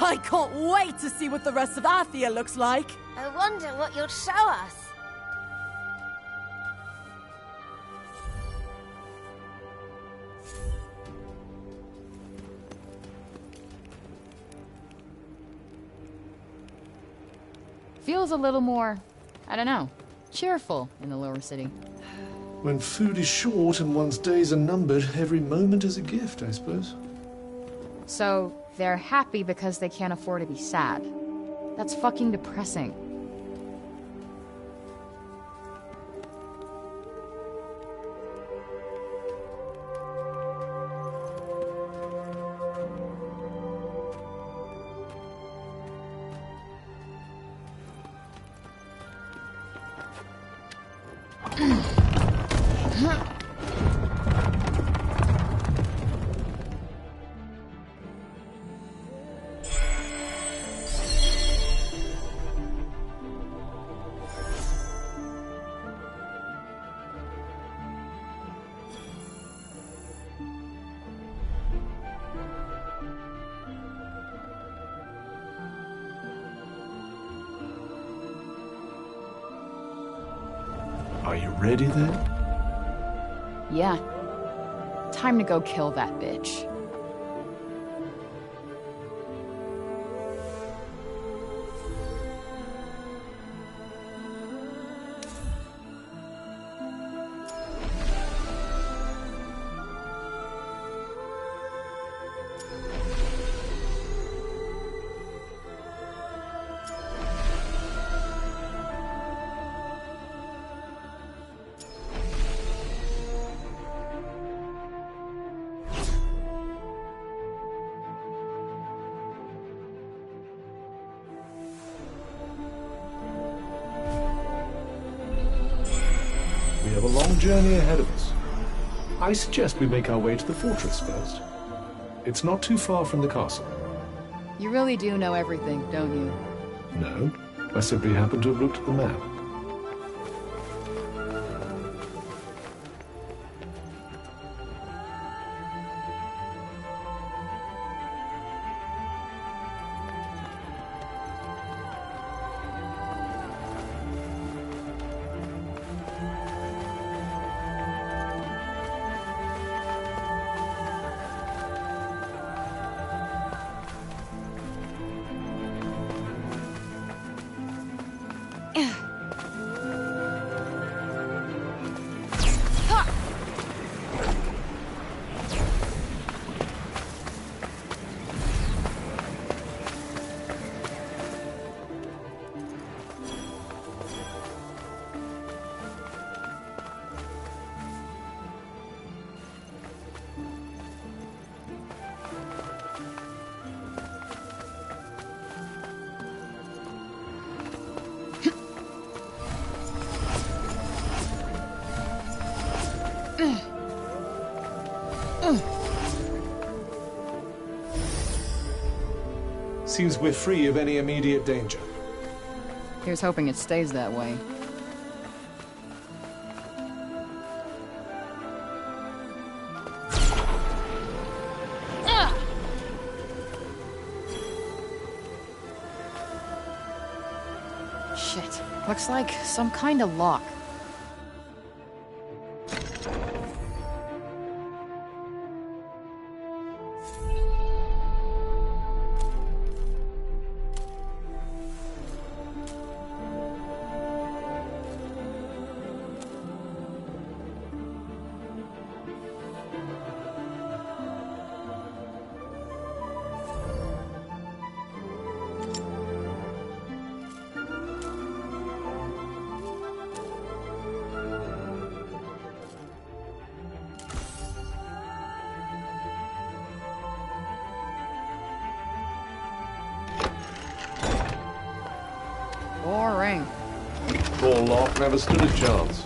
I can't wait to see what the rest of Athia looks like. I wonder what you'll show us. Feels a little more, I don't know, cheerful in the lower city. When food is short and one's days are numbered, every moment is a gift, I suppose. So, they're happy because they can't afford to be sad. That's fucking depressing. Are you ready then? Yeah. Time to go kill that bitch. We have a long journey ahead of us. I suggest we make our way to the fortress first. It's not too far from the castle. You really do know everything, don't you? No, I simply happen to have looked at the map. Seems we're free of any immediate danger. Here's hoping it stays that way. Shit. Looks like some kind of lock. Boring. Poor lock never stood a chance.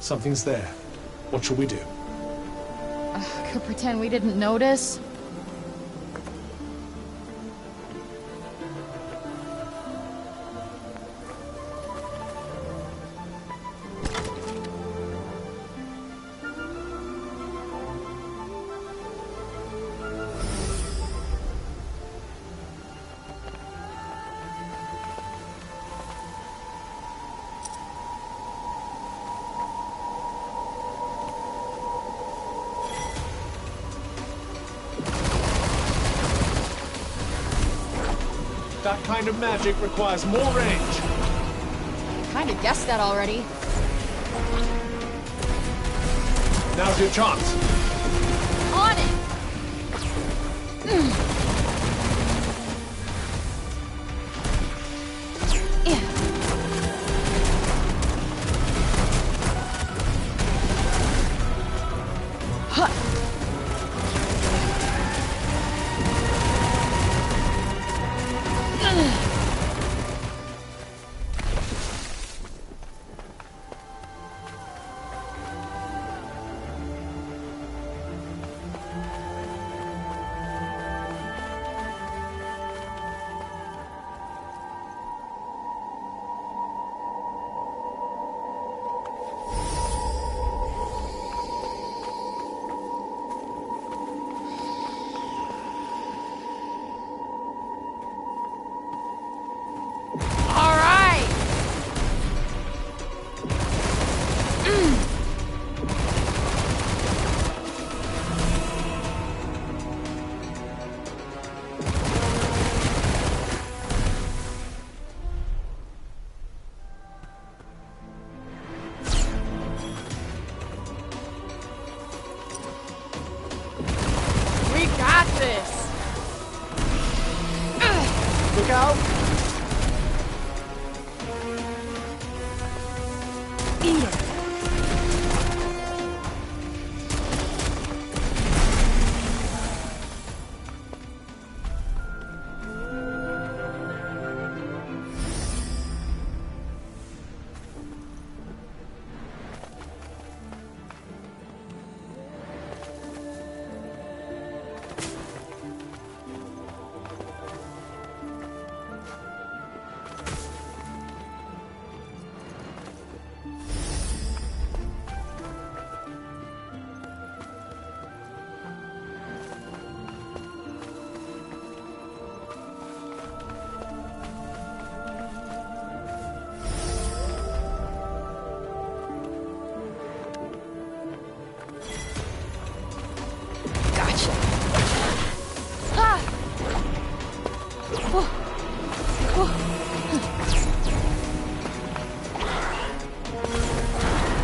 Something's there. What shall we do? Could pretend we didn't notice. That kind of magic requires more range. Kinda guessed that already. Now's your chance. On it! Look out! Eat it.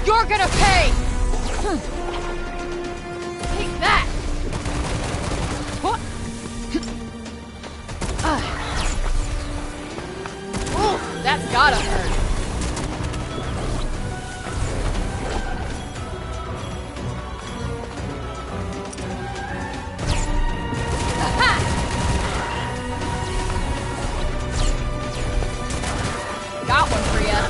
You're gonna pay! Take that! What? Oh, that's gotta hurt. Got one for ya.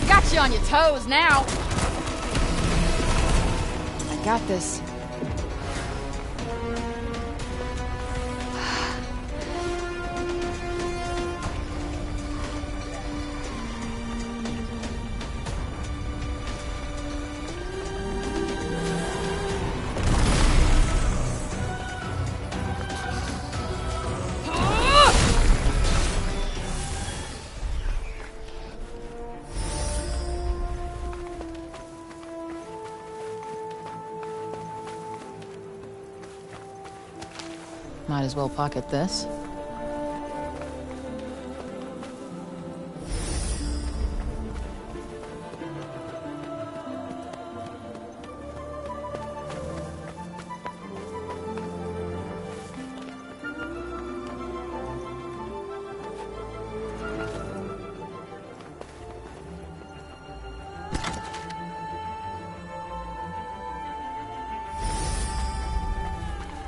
Got you on your toes now. I got this. Might as well pocket this.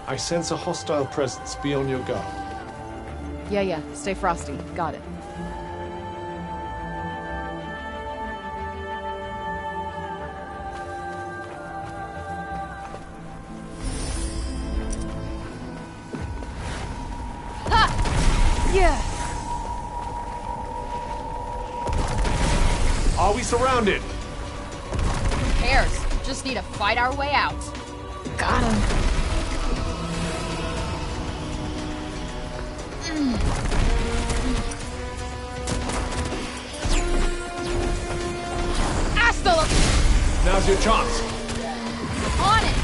I sense a hostile presence. Be on your guard. Yeah. Stay frosty. Got it. Ha! Yeah! Are we surrounded? Who cares? Just need to fight our way out. Got him. Now's your chance. On it!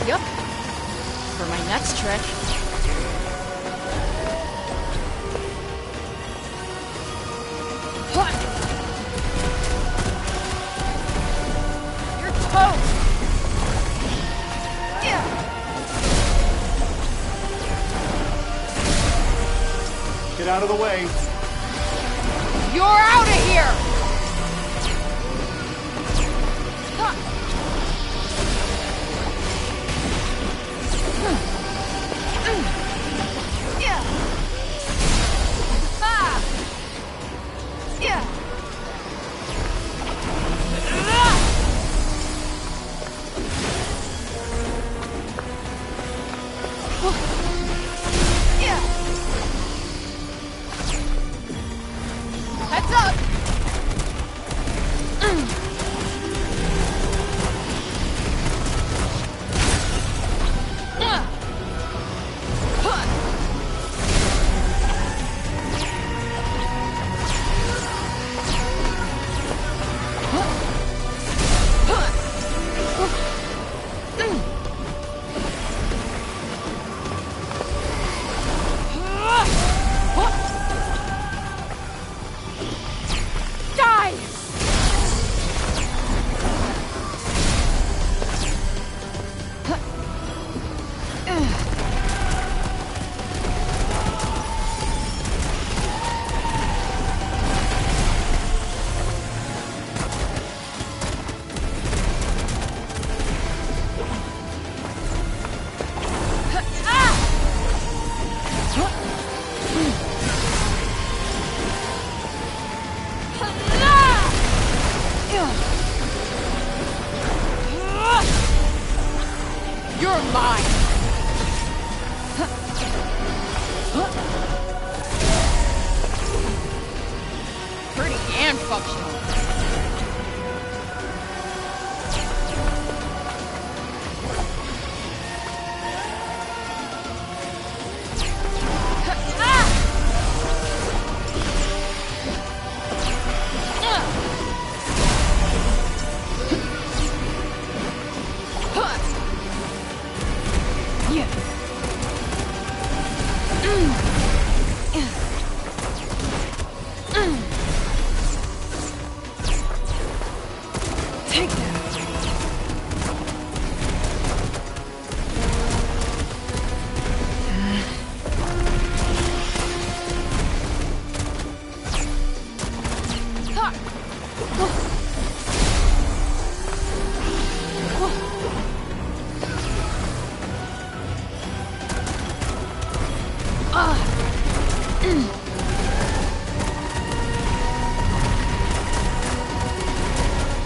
Yup. For my next trick. You're toast! Yeah. Get out of the way. You're out of here! Heads up!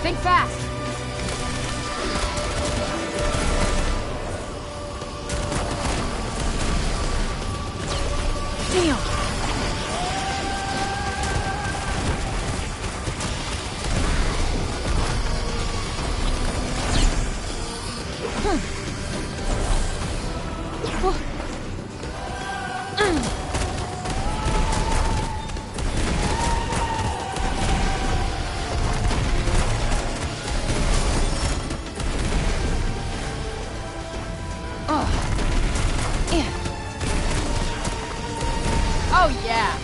Think fast! Damn! Oh, yeah.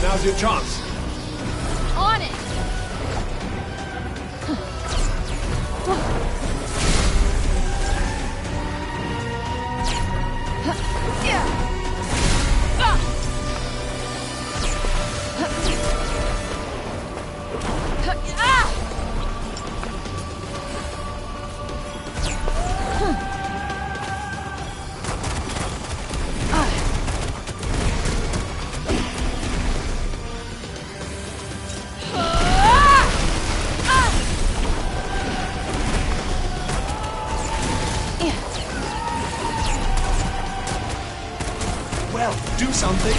Now's your chance. On it! Well, do something.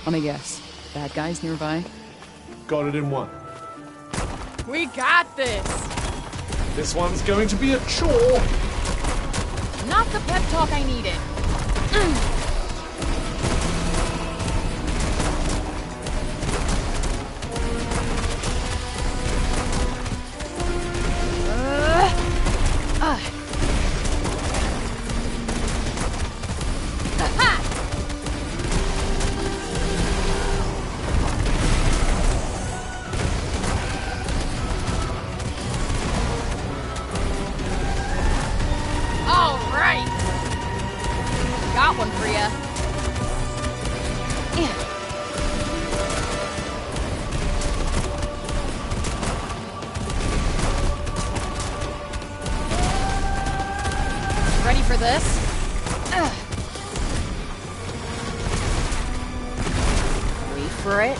Let me guess. Bad guys nearby? Got it in one. We got this! This one's going to be a chore. Not the pep talk I needed. Got one for ya. Ready for this? Wait for it.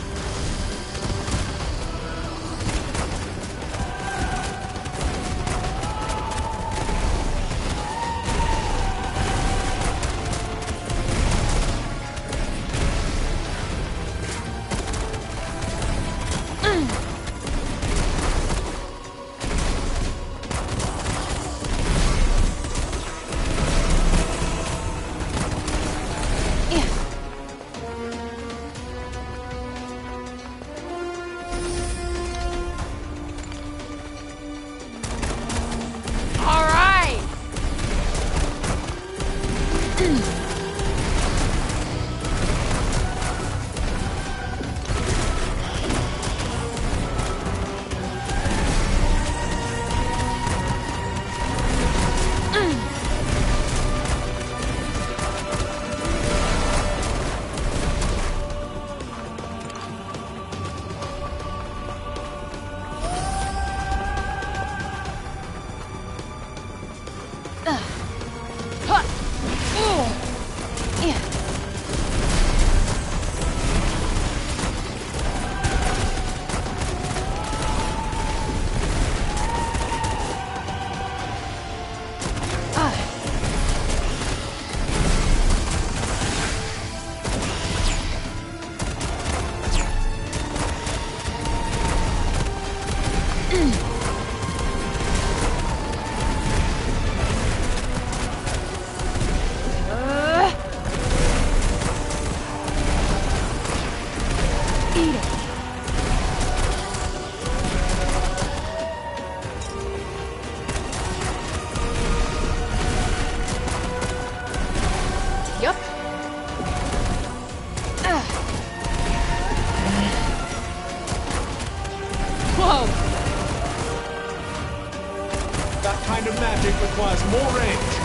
That kind of magic requires more range.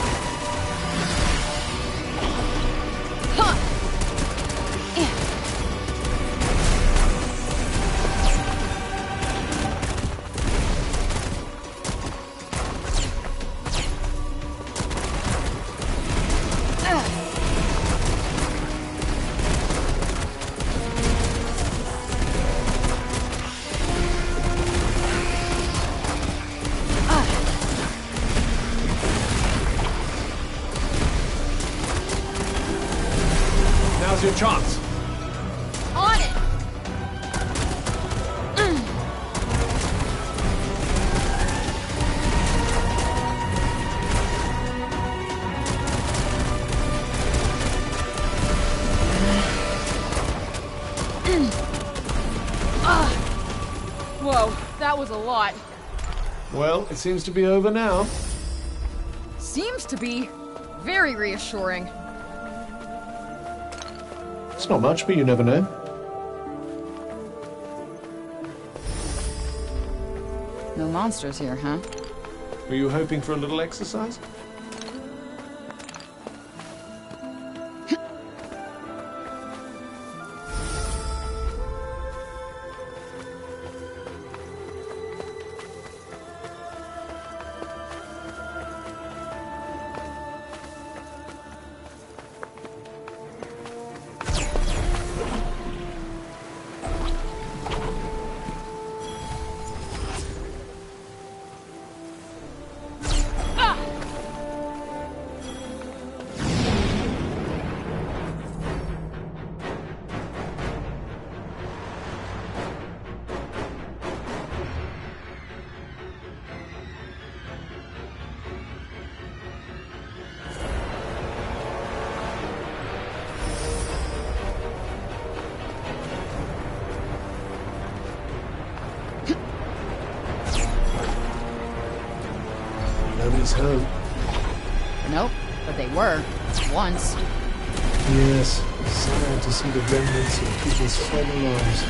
Now's your chance. On it! Whoa, that was a lot. Well, it seems to be over now. Seems to be very reassuring. It's not much, but you never know. No monsters here, huh? Were you hoping for a little exercise? Nobody's home. Nope, but they were. Once. Yes, sad to see the remnants of people's former lives.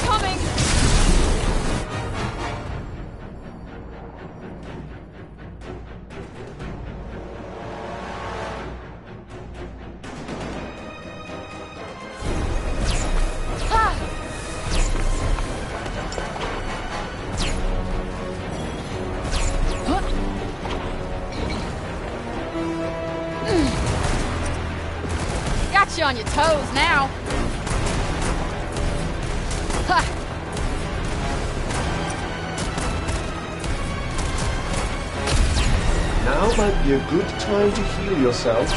Coming! Got you on your toes now. Ha! Now might be a good time to heal yourself.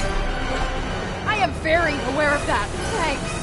I am very aware of that. Thanks.